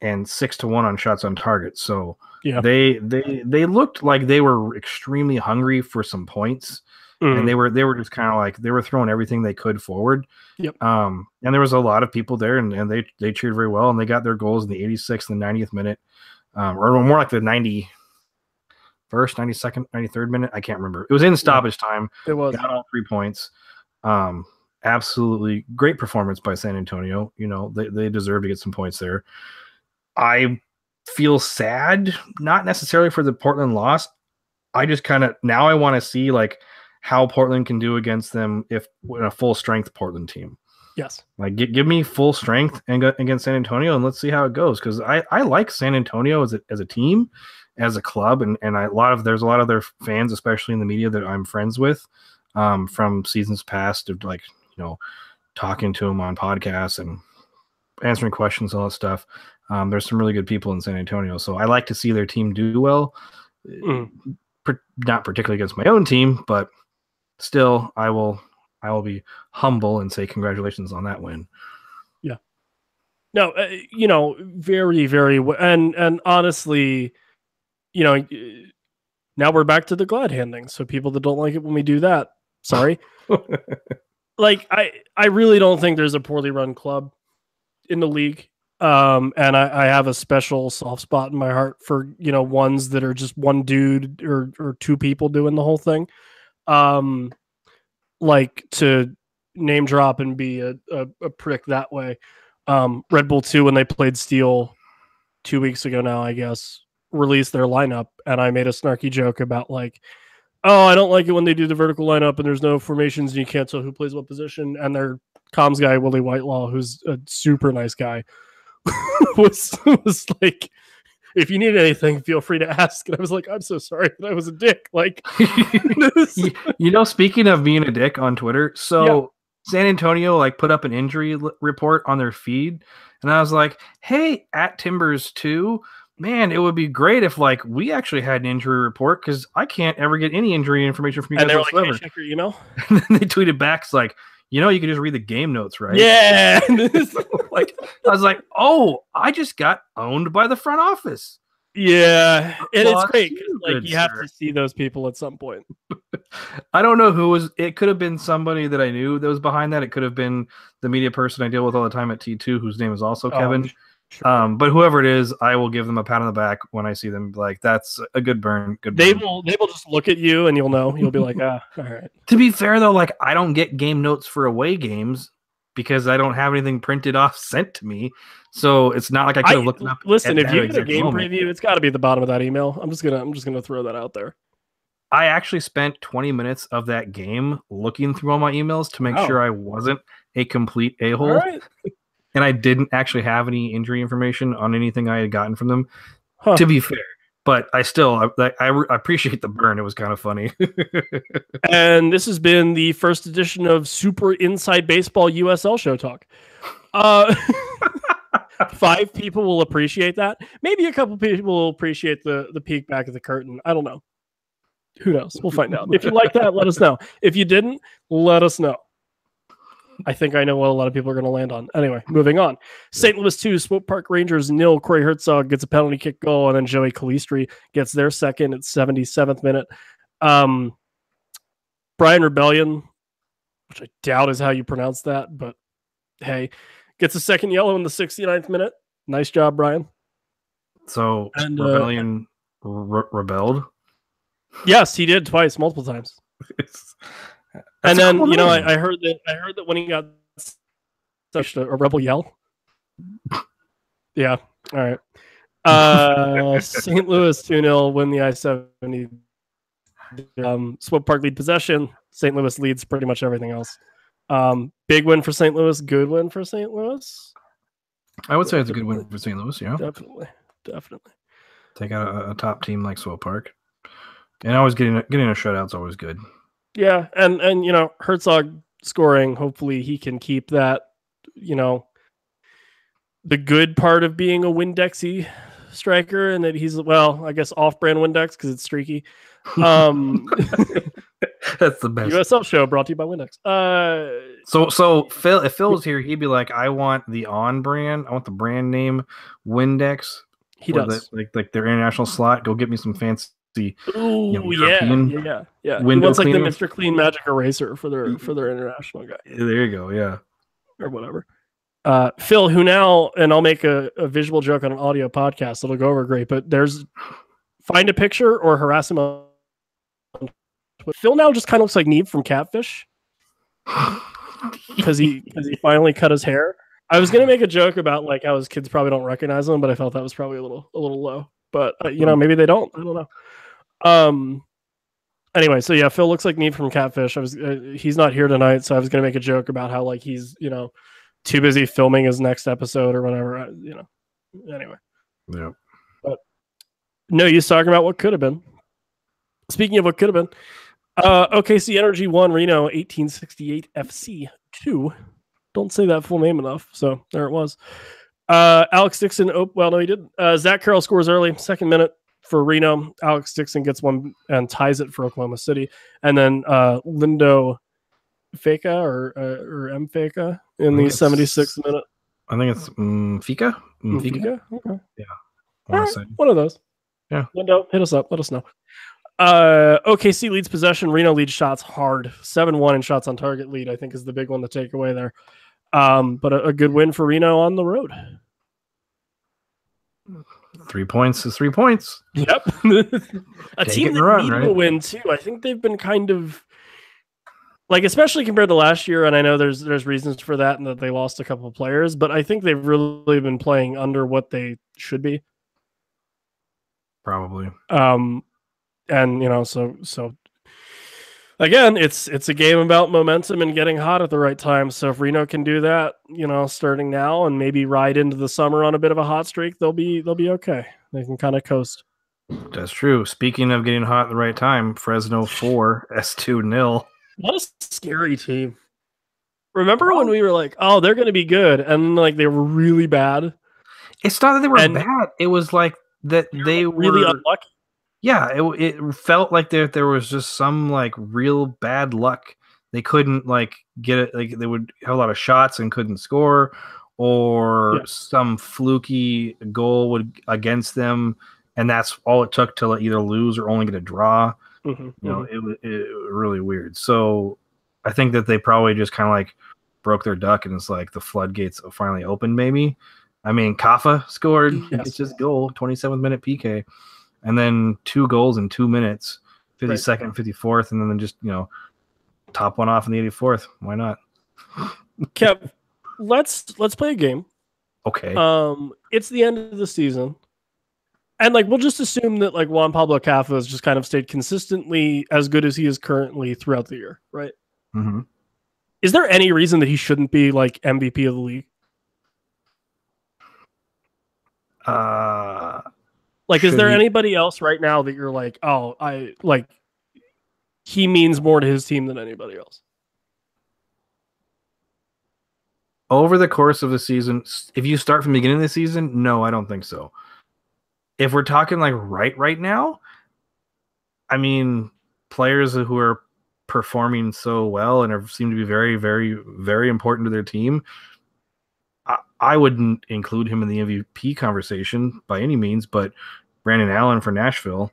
and 6-1 on shots on target. So yeah, they looked like they were extremely hungry for some points. And they were just kind of like they were throwing everything they could forward. Yep. And there was a lot of people there, and they cheered very well, and they got their goals in the 86th and 90th minute, or more like the 91st, 92nd, 93rd minute. I can't remember. It was in stoppage time. It was. Got all 3 points. Absolutely great performance by San Antonio. You know, they deserve to get some points there. I feel sad, not necessarily for the Portland loss. I just kind of now I want to see like how Portland can do against them if in a full strength Portland team. Yes. Like give me full strength against San Antonio and let's see how it goes. Cause I like San Antonio as a team, as a club. And there's a lot of their fans, especially in the media that I'm friends with, from seasons past of like, you know, talking to them on podcasts and answering questions, all that stuff. There's some really good people in San Antonio. So I like to see their team do well, not particularly against my own team, but still, I will be humble and say congratulations on that win. Yeah. No, you know, very, very, and honestly, you know, now we're back to the glad handing. So people that don't like it when we do that, sorry. Like, I really don't think there's a poorly run club in the league. And I have a special soft spot in my heart for, you know, ones that are just one dude or two people doing the whole thing. Like to name drop and be a prick that way. Red Bull 2, when they played Steel 2 weeks ago now, I guess, released their lineup, and I made a snarky joke about like, oh, I don't like it when they do the vertical lineup and there's no formations and you can't tell who plays what position. And their comms guy, Willie Whitelaw, who's a super nice guy, was like, if you need anything, feel free to ask. And I was like, I'm so sorry that I was a dick. Like, you know, speaking of being a dick on Twitter, so yeah. San Antonio like put up an injury report on their feed, and I was like, hey, at Timbers 2, man, it would be great if like we actually had an injury report because I can't ever get any injury information from you guys whatsoever. Like, hey, check your email. And then they tweeted back, it's like, you know, you can just read the game notes, right? Yeah. Like, I was like, oh, I just got owned by the front office. Yeah. And it's great because like you have to see those people at some point. I don't know who was. It could have been somebody that I knew that was behind that. It could have been the media person I deal with all the time at T2, whose name is also Kevin. Sure. But whoever it is, I will give them a pat on the back when I see them. Like, that's a good burn. Good burn. They will just look at you and you'll know. You'll be like, all right. To be fair though, like I don't get game notes for away games because I don't have anything printed off sent to me. So it's not like I could have looked it up. Listen, if you get a game preview, it's got to be at the bottom of that email. I'm just gonna throw that out there. I actually spent 20 minutes of that game looking through all my emails to make sure I wasn't a complete a-hole. All right. And I didn't actually have any injury information on anything I had gotten from them, to be fair. But I still, I appreciate the burn. It was kind of funny. And this has been the first edition of Super Inside Baseball USL Show Talk. 5 people will appreciate that. Maybe a couple people will appreciate the peek back of the curtain. I don't know. Who knows? We'll find out. If you like that, let us know. If you didn't, let us know. I think I know what a lot of people are going to land on. Anyway, moving on. St. Louis 2, Swope Park Rangers 0. Corey Herzog gets a penalty kick goal, and then Joey Calistri gets their second at 77th minute. Brian Rebellion, which I doubt is how you pronounce that, but hey, gets a second yellow in the 69th minute. Nice job, Brian. So Rebellion rebelled? Yes, he did twice, multiple times. And then, you know, I heard that when he got such a rebel yell. Yeah. All right. St. Louis 2-0 win the I-70. Swope Park lead possession. St. Louis leads pretty much everything else. Big win for St. Louis. Good win for St. Louis. I would say it's a good win for St. Louis. Yeah, definitely. definitely. Take out a top team like Swope Park, and always getting a shutout's always good. Yeah, and Herzog scoring. Hopefully, he can keep that. The good part of being a Windexy striker, and that he's I guess off-brand Windex because it's streaky. That's the best. USL Show brought to you by Windex. So Phil, if Phil was here, he'd be like, I want the brand. I want the brand name Windex. He does. Like their international slot. Go get me some fancy. Ooh, yeah. He wants like the Mr. Clean Magic Eraser for their international guy. There you go. Yeah. Or whatever. Phil, who now, and I'll make a visual joke on an audio podcast. It'll go over great, but find a picture or harass him on Twitter. Phil now just kind of looks like Neve from Catfish because he finally cut his hair. I was gonna make a joke about like how his kids probably don't recognize him, but I felt that was probably a little low. But maybe they don't. I don't know. Anyway, so yeah, Phil looks like Neve from Catfish. He's not here tonight, so I was gonna make a joke about how like he's too busy filming his next episode or whatever. Anyway. Yeah. But no, he's talking about what could have been. Speaking of what could have been, OKC Energy 1 Reno 1868 FC 2. Don't say that full name enough. So there it was. Alex Dixon. Oh, well, no, he didn't. Zach Carroll scores early, second minute for Reno. Alex Dixon gets one and ties it for Oklahoma City. And then Lindo Feka or M Feka in the 76th minute. I think it's Fika. Fika? Okay. Yeah. Right, one of those. Yeah. Lindo, hit us up. Let us know. OKC leads possession. Reno leads shots hard. 7-1 in shots on target lead, I think, is the big one to take away there. But a good win for Reno on the road. 3 points is 3 points. Yep. A team that needed a win, too. I think they've been kind of like, especially compared to last year, and I know there's reasons for that and that they lost a couple of players, but I think they've really been playing under what they should be. Probably. And so again, it's a game about momentum and getting hot at the right time. So if Reno can do that, starting now and maybe ride into the summer on a bit of a hot streak, they'll be okay. They can kind of coast. That's true. Speaking of getting hot at the right time, Fresno 4, S2 0. What a scary team. Remember when we were like, oh, they're going to be good, and like they were really bad? It's not that they were bad. It was like that they were really unlucky. Yeah, it felt like there was just some like real bad luck. They couldn't like get it. Like they would have a lot of shots and couldn't score, or some fluky goal would against them, and that's all it took to either lose or only get a draw. It was really weird. So I think that they probably just kind of like broke their duck, and it's like the floodgates finally opened. Maybe. I mean, Kaffa scored. It's just goal, 27th minute PK. And then 2 goals in 2 minutes, 52nd, 54th, and then just, top one off in the 84th. Why not? Kev, let's play a game. Okay. It's the end of the season. And like we'll just assume that like Juan Pablo Kaffa has just kind of stayed consistently as good as he is currently throughout the year, right? Mm-hmm. Is there any reason that he shouldn't be like MVP of the league? Is there anybody else right now that you're like, oh, he means more to his team than anybody else? Over the course of the season, if you start from the beginning of the season, no, I don't think so. If we're talking like right now, I mean, players who are performing so well and seem to be very, very, very important to their team, I wouldn't include him in the MVP conversation by any means, but Brandon Allen for Nashville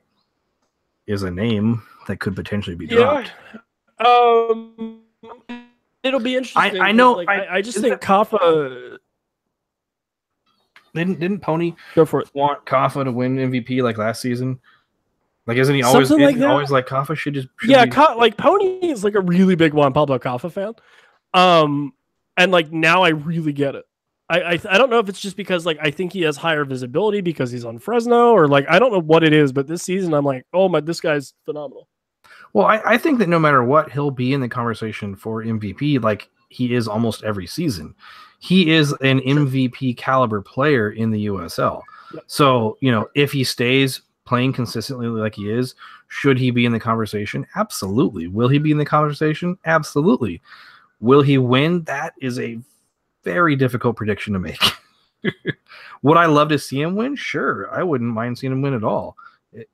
is a name that could potentially be dropped. It'll be interesting. I know. Like, I just think Kaffa didn't Pony go for it. Want Kaffa to win MVP like last season? Like, isn't he always always like Kaffa should just? Like Pony is like a really big Juan Pablo Kaffa fan, and like now I really get it. I don't know if it's just because like I think he has higher visibility because he's on Fresno, or like I don't know what it is, but this season I'm like, oh my, this guy's phenomenal. Well, I think that no matter what, he'll be in the conversation for MVP like he is almost every season. He is an MVP caliber player in the USL. Yep. So, if he stays playing consistently like he is, should he be in the conversation? Absolutely. Will he be in the conversation? Absolutely. Will he win? That is a very difficult prediction to make. Would I love to see him win? Sure. I wouldn't mind seeing him win at all.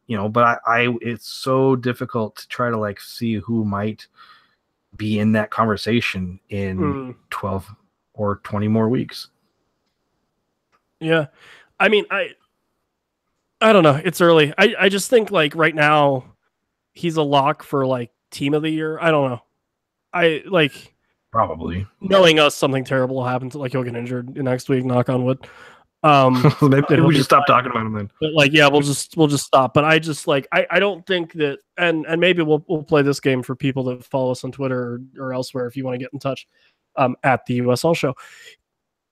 But it's so difficult to try to see who might be in that conversation in 12 or 20 more weeks. Yeah. I mean, I don't know. It's early. I just think right now he's a lock for team of the year. I don't know. Probably. Knowing us, something terrible will happen. He'll get injured next week, knock on wood. Maybe we should stop talking about him then. But we'll just stop. But I just I don't think that, and maybe we'll play this game for people that follow us on Twitter or elsewhere if you want to get in touch at the USL Show.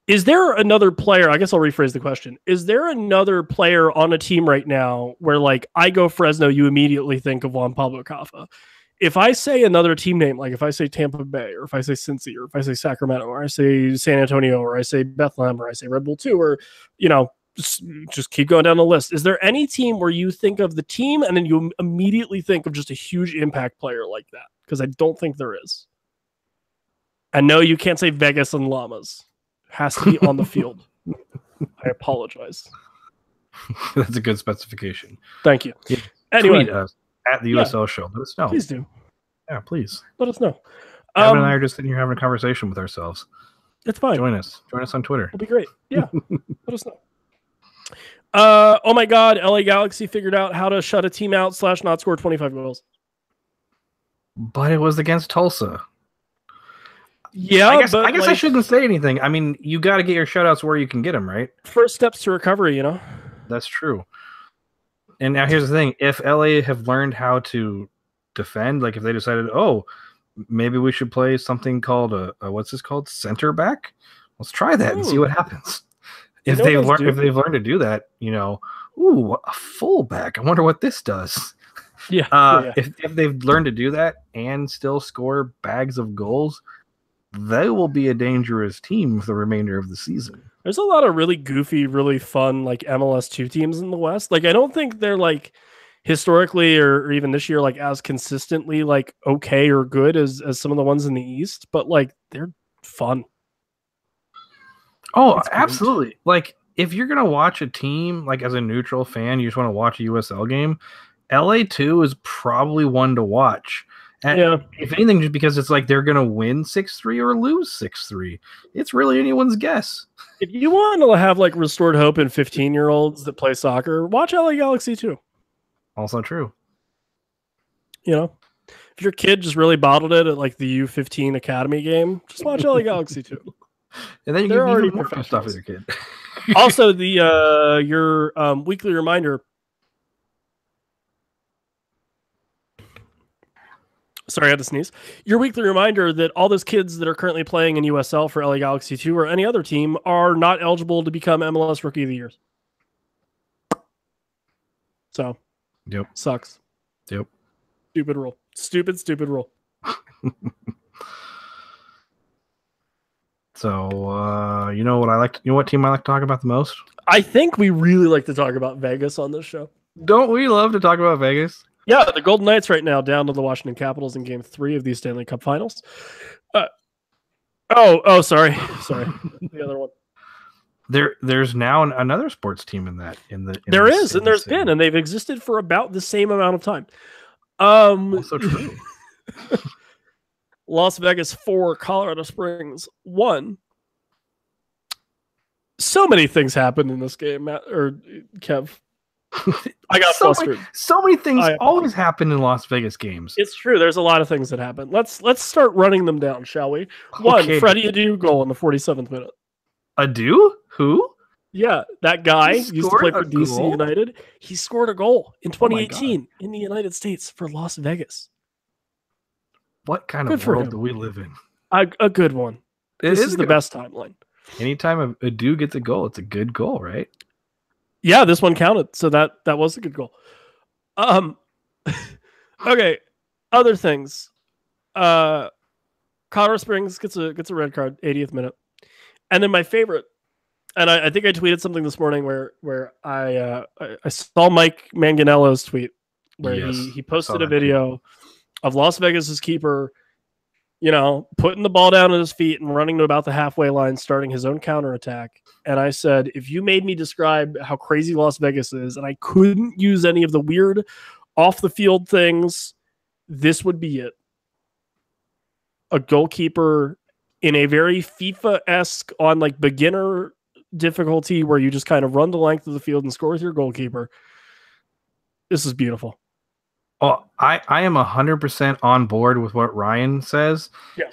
Is there another player? I guess I'll rephrase the question. Is there another player on a team right now where I go Fresno, you immediately think of Juan Pablo Caffa? If I say another team name, if I say Tampa Bay, or if I say Cincy, or if I say Sacramento, or I say San Antonio, or I say Bethlehem, or I say Red Bull 2, or, just keep going down the list. Is there any team where you think of the team and then you immediately think of just a huge impact player like that? Because I don't think there is. And no, you can't say Vegas and Llamas. It has to be on the field. I apologize. That's a good specification. Thank you. Yeah. Anyway. Tweet us at the USL Show. Let us know. Please do. Yeah, please. Let us know. Evan and I are just sitting here having a conversation with ourselves. It's fine. Join us. Join us on Twitter. It'll be great. Yeah. Let us know. Oh my God. LA Galaxy figured out how to shut a team out / not score 25 goals. But it was against Tulsa. Yeah, I guess I shouldn't say anything. I mean, you got to get your shutouts where you can get them, right? First steps to recovery, That's true. And now here's the thing. If LA have learned how to defend, if they decided, maybe we should play something called a what's this called? Center back? Let's try that and see what happens. If they've learned to do that, a fullback. I wonder what this does. Yeah. If they've learned to do that and still score bags of goals, they will be a dangerous team for the remainder of the season. There's a lot of really goofy, really fun MLS 2 teams in the West. I don't think they're historically or even this year as consistently okay or good as some of the ones in the East, but they're fun. Oh, absolutely. If you're gonna watch a team as a neutral fan, you just want to watch a USL game, LA2 is probably one to watch. And if anything, just because it's they're going to win 6-3 or lose 6-3. It's really anyone's guess. If you want to have restored hope in 15-year-olds that play soccer, watch LA Galaxy 2. Also true. If your kid just really bottled it at the U15 Academy game, just watch LA Galaxy 2. And then you can already more stuff with your kid. Also, your weekly reminder. Sorry, I had to sneeze. Your weekly reminder that all those kids that are currently playing in USL for LA Galaxy 2 or any other team are not eligible to become MLS Rookie of the Year. So, yep. Sucks. Yep. Stupid rule. Stupid rule. So, you know what team I like to talk about the most? I think we really like to talk about Vegas on this show. Don't we love to talk about Vegas? Yeah, the Golden Knights right now down to the Washington Capitals in Game 3 of the Stanley Cup Finals. Sorry, the other one. There's now another sports team in that. And they've existed for about the same amount of time. Also true. Las Vegas 4, Colorado Springs 1. So many things happened in this game, Matt, or Kev. I got flustered. So many things always happen in Las Vegas games. It's true. There's a lot of things that happen. Let's start running them down, shall we? One, Freddie Adu goal in the 47th minute. Adu? Who? Yeah, that guy used to play for DC United. He scored a goal in 2018 in the United States for Las Vegas. What kind of world do we live in? A good one. This is the best timeline. Anytime Adu gets a goal, it's a good goal, right? Yeah, this one counted, so that was a good goal. Okay, other things. Colorado Springs gets a red card, 80th minute, and then my favorite. And I think I tweeted something this morning where I saw Mike Manganello's tweet where he posted a video of Las Vegas's keeper, putting the ball down at his feet and running to about the halfway line, starting his own counterattack. And I said, if you made me describe how crazy Las Vegas is, and I couldn't use any of the weird off the field things, this would be it. A goalkeeper in a very FIFA-esque on like beginner difficulty where you just kind of run the length of the field and score with your goalkeeper. This is beautiful. Oh, I am 100% on board with what Ryan says. Yeah.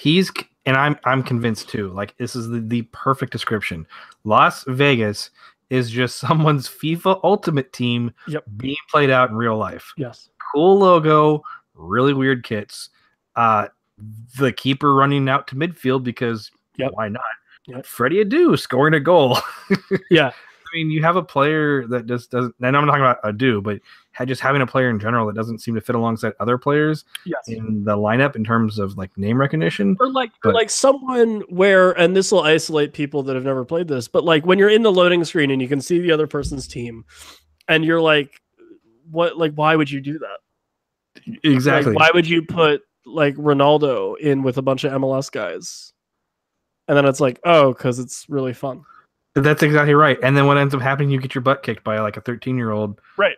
I'm convinced too. Like, this is the perfect description. Las Vegas is just someone's FIFA Ultimate Team being played out in real life. Yes. Cool logo, really weird kits. The keeper running out to midfield because why not? Yep. Freddie Adu scoring a goal. Yeah. I mean, you have a player that just doesn't, and I'm not talking about Adu, but just having a player in general that doesn't seem to fit alongside other players in the lineup in terms of like name recognition. Or like someone where, and this will isolate people that have never played this, but like when you're in the loading screen and you can see the other person's team and you're like, what, like, why would you do that? Exactly. Like, why would you put like Ronaldo in with a bunch of MLS guys? And then it's like, oh, because it's really fun. That's exactly right. And then what ends up happening, you get your butt kicked by like a 13-year-old. Right.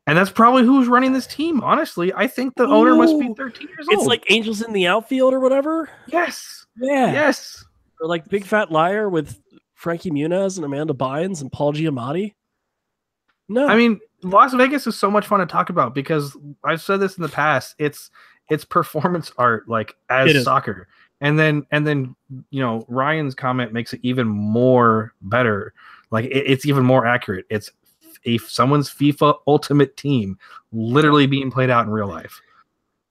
And that's probably who's running this team, honestly. I think the owner must be 13 years old. It's like Angels in the Outfield or whatever? Yes. Yeah. Yes. Or like Big Fat Liar with Frankie Muniz and Amanda Bynes and Paul Giamatti. No. I mean, Las Vegas is so much fun to talk about because I've said this in the past. It's performance art, like as soccer. And then Ryan's comment makes it even more better. Like it's even more accurate. It's someone's FIFA Ultimate Team literally being played out in real life.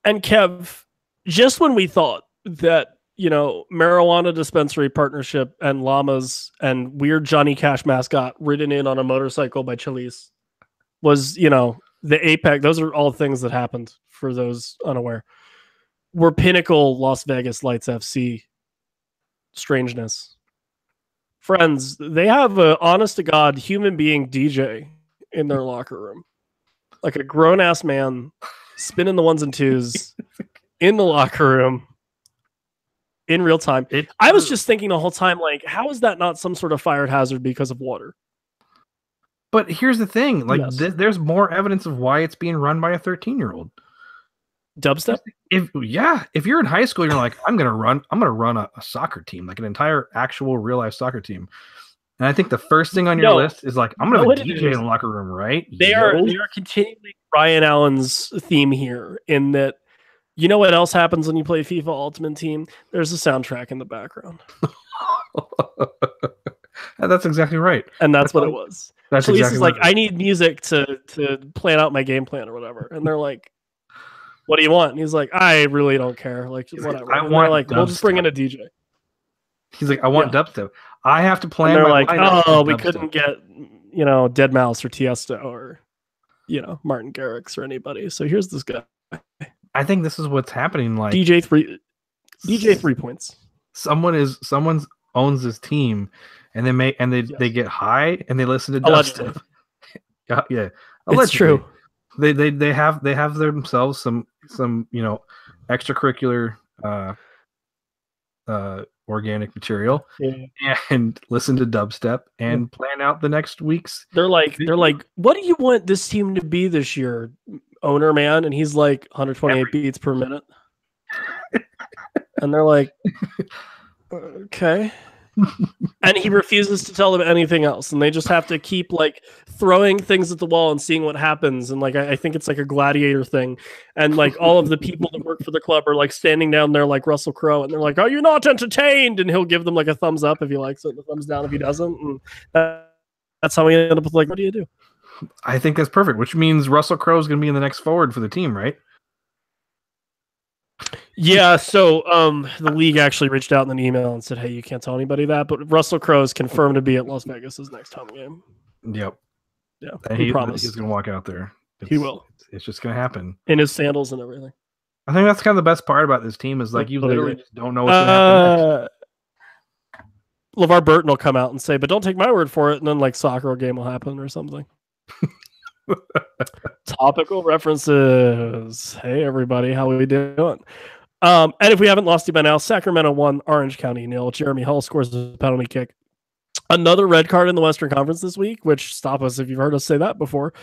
And Kev, just when we thought that, marijuana dispensary partnership and llamas and weird Johnny Cash mascot ridden in on a motorcycle by Chili's was, the apex. Those are all things that happened for those unaware. Were pinnacle Las Vegas Lights FC strangeness. Friends, they have a honest to God human being DJ in their locker room. Like a grown-ass man spinning the ones and twos in the locker room in real time. I was just thinking the whole time, like, how is that not some sort of fire hazard because of water? But here's the thing. Like, there's more evidence of why it's being run by a 13-year-old. Dubstep? If you're in high school, you're like, I'm gonna run a soccer team, like an entire actual real life soccer team. And I think the first thing on your list is like, I'm gonna have a DJ in the locker room, right? They are continuing Ryan Allen's theme here in that. You know what else happens when you play FIFA Ultimate Team? There's a soundtrack in the background. That's exactly right. And that's what it was. That's Police exactly is like, I need music to plan out my game plan or whatever. And they're like, what do you want? And he's like, I really don't care. Like, whatever. Like, I want like, we'll just bring in a DJ. He's like, I want dubstep. I have to plan. And they're like, oh, we couldn't get, Dead Mouse or Tiesto or, Martin Garrix or anybody. So here's this guy. I think this is what's happening. Like DJ 3 points. Someone owns this team, and they get high and they listen to dubstep. Yeah, it's true. They have themselves some extracurricular organic material and listen to dubstep and plan out the next week's. They're like, what do you want this team to be this year, owner man? And he's like 128 beats per minute. And they're like, okay. And he refuses to tell them anything else, and they just have to keep like throwing things at the wall and seeing what happens. And like I think it's like a gladiator thing, and like all of the people that work for the club are like standing down there like Russell Crowe, and they're like, "Are you not entertained?" And he'll give them like a thumbs up if he likes it, and a thumbs down if he doesn't. And that's how we end up with like, what do you do? I think that's perfect, which means Russell Crowe is going to be in the next forward for the team, right? Yeah, so the league actually reached out in an email and said, hey, you can't tell anybody that, but Russell Crowe is confirmed to be at Las Vegas' next home game. Yep. Yeah, and he promised. He's going to walk out there. He will. It's just going to happen. In his sandals and everything. I think that's kind of the best part about this team is like you literally just don't know what's going to happen next. LeVar Burton will come out and say, but don't take my word for it. And then like soccer game will happen or something. Topical references. Hey, everybody. How are we doing? And if we haven't lost you by now, Sacramento 1, Orange County 0. Jeremy Hull scores a penalty kick. Another red card in the Western Conference this week, which stop us if you've heard us say that before.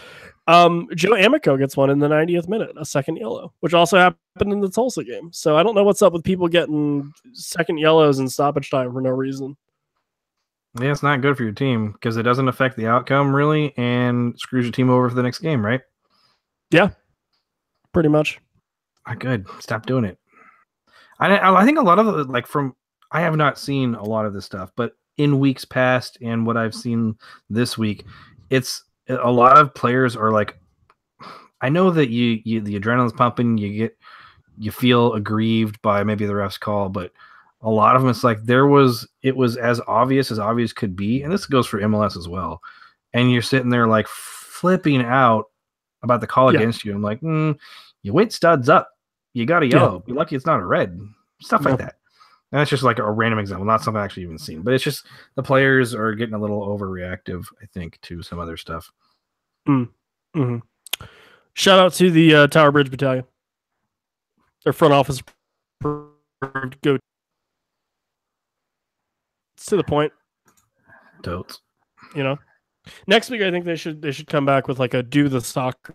Joe Amico gets one in the 90th minute, a second yellow, which also happened in the Tulsa game. So I don't know what's up with people getting second yellows in stoppage time for no reason. Yeah, it's not good for your team because it doesn't affect the outcome really and screws your team over for the next game, right? Yeah, pretty much. Not good. Stop doing it. I think a lot of it, I have not seen a lot of this stuff, but in weeks past and what I've seen this week, it's a lot of players are like, I know that you the adrenaline's pumping, you feel aggrieved by maybe the ref's call, but a lot of them, it's like it was as obvious could be, and this goes for MLS as well. And you're sitting there like flipping out about the call against you. I'm like, you went studs up, you got a yellow. Be lucky it's not a red. Stuff like that. And that's just like a random example, not something I've actually even seen. But it's just the players are getting a little overreactive, I think, to some other stuff. Mm-hmm. Shout out to the Tower Bridge Battalion. Their front office go. It's to the point. Totes. You know, next week I think they should come back with like a do the soccer.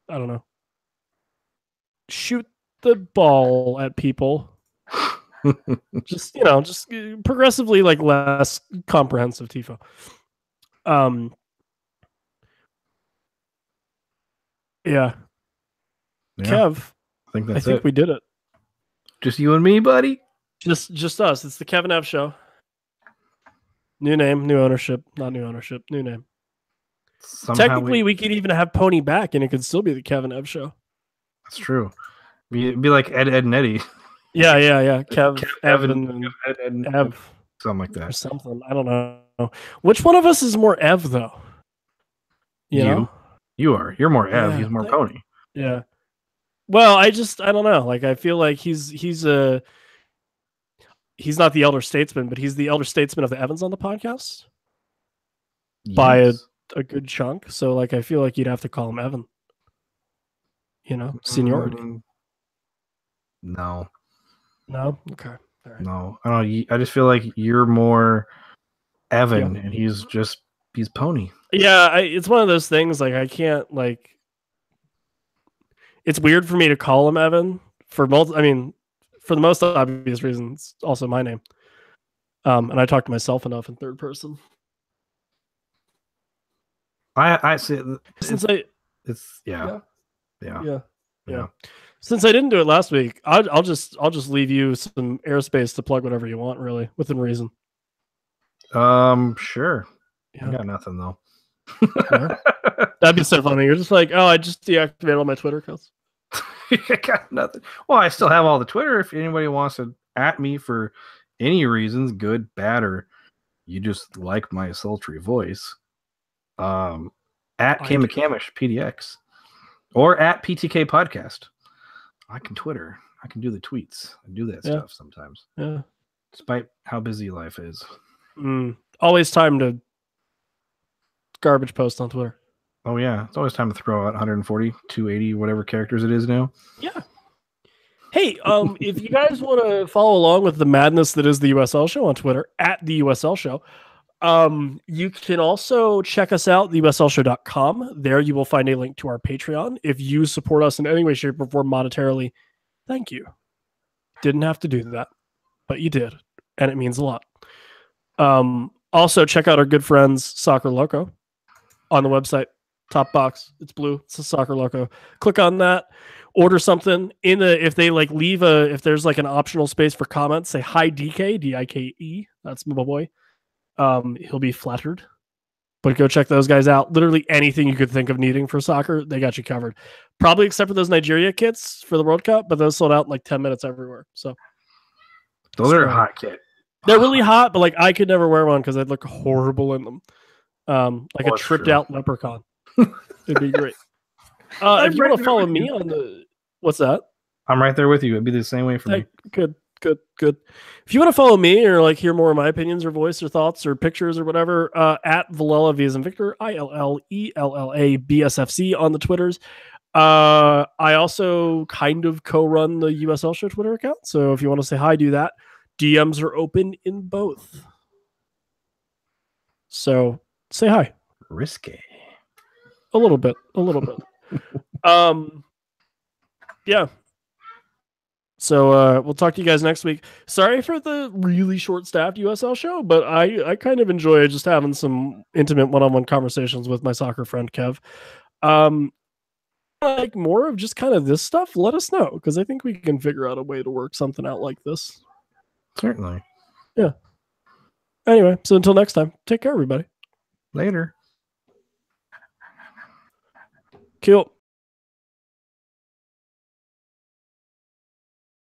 I don't know. Shoot the ball at people. just progressively like less comprehensive tifo. Yeah. Kev, I think we did it. Just you and me, buddy. Just us. It's the Kevin F Show. New name, new ownership. Not new ownership, new name. Technically, we could even have Pony back, and it could still be the Kevin F Show. That's true. Be like Ed and Eddie. Yeah. Kev, Evan, and Ev. Something like that. Or something. I don't know. Which one of us is more Ev, though? You know? You are. You're more Ev. He's more Pony. Yeah. Well, I don't know. Like, I feel like he's not the elder statesman, but he's the elder statesman of the Evans on the podcast. Yes. By a good chunk. So, like, I feel like you'd have to call him Evan. You know, seniority. No. Okay. All right. No, I don't know. I just feel like you're more Evan, and he's Pony. Yeah, it's one of those things. Like, I can't like. It's weird for me to call him Evan for the most obvious reasons. Also, my name. And I talk to myself enough in third person. I see. Yeah. Since I didn't do it last week, I'll just leave you some airspace to plug whatever you want, really, within reason. Sure. Yeah. I got nothing though. Yeah. That'd be so funny. You're just like, oh, I just deactivated all my Twitter accounts. I got nothing. Well, I still have all the Twitter. If anybody wants to at me for any reasons, good, bad, or you just like my sultry voice, at KMcamish PDX or at PTK Podcast. I can Twitter. I can do the tweets. I do that stuff sometimes. Yeah. Despite how busy life is. Always time to garbage post on Twitter. Oh, yeah. It's always time to throw out 140, 280, whatever characters it is now. Yeah. Hey, if you guys want to follow along with the madness that is the USL Show on Twitter, at the USL Show, you can also check us out, theuslshow.com. There you will find a link to our Patreon. If you support us in any way, shape, or form monetarily, thank you. Didn't have to do that, but you did, and it means a lot. Also, check out our good friends, Soccer Loco, on the website. Top box. It's blue. It's a Soccer Loco. Click on that. Order something. If they like leave if there's like an optional space for comments, say hi DK, DIKE. That's my boy. He'll be flattered. But go check those guys out. Literally anything you could think of needing for soccer, they got you covered. Probably except for those Nigeria kits for the World Cup, but those sold out in like 10 minutes everywhere. So those are a hot kit. They're really hot, but like I could never wear one because I'd look horrible in them. Like a tripped out leprechaun. It'd be great. If you want to follow me on the what's that? I'm right there with you. It'd be the same way for me. Good. If you want to follow me or like hear more of my opinions or voice or thoughts or pictures or whatever, at Villela V as in Victor, ILLELLA BSFC on the Twitters. I also kind of co-run the USL Show Twitter account. So if you want to say hi, do that. DMs are open in both. So say hi. Risky. A little bit. Yeah. So we'll talk to you guys next week. Sorry for the really short-staffed USL show, but I kind of enjoy just having some intimate one-on-one conversations with my soccer friend Kev. Like more of just kind of this stuff, let us know, because I think we can figure out a way to work something out like this. Certainly. Yeah. Anyway, so until next time, take care, everybody. Later. Cool.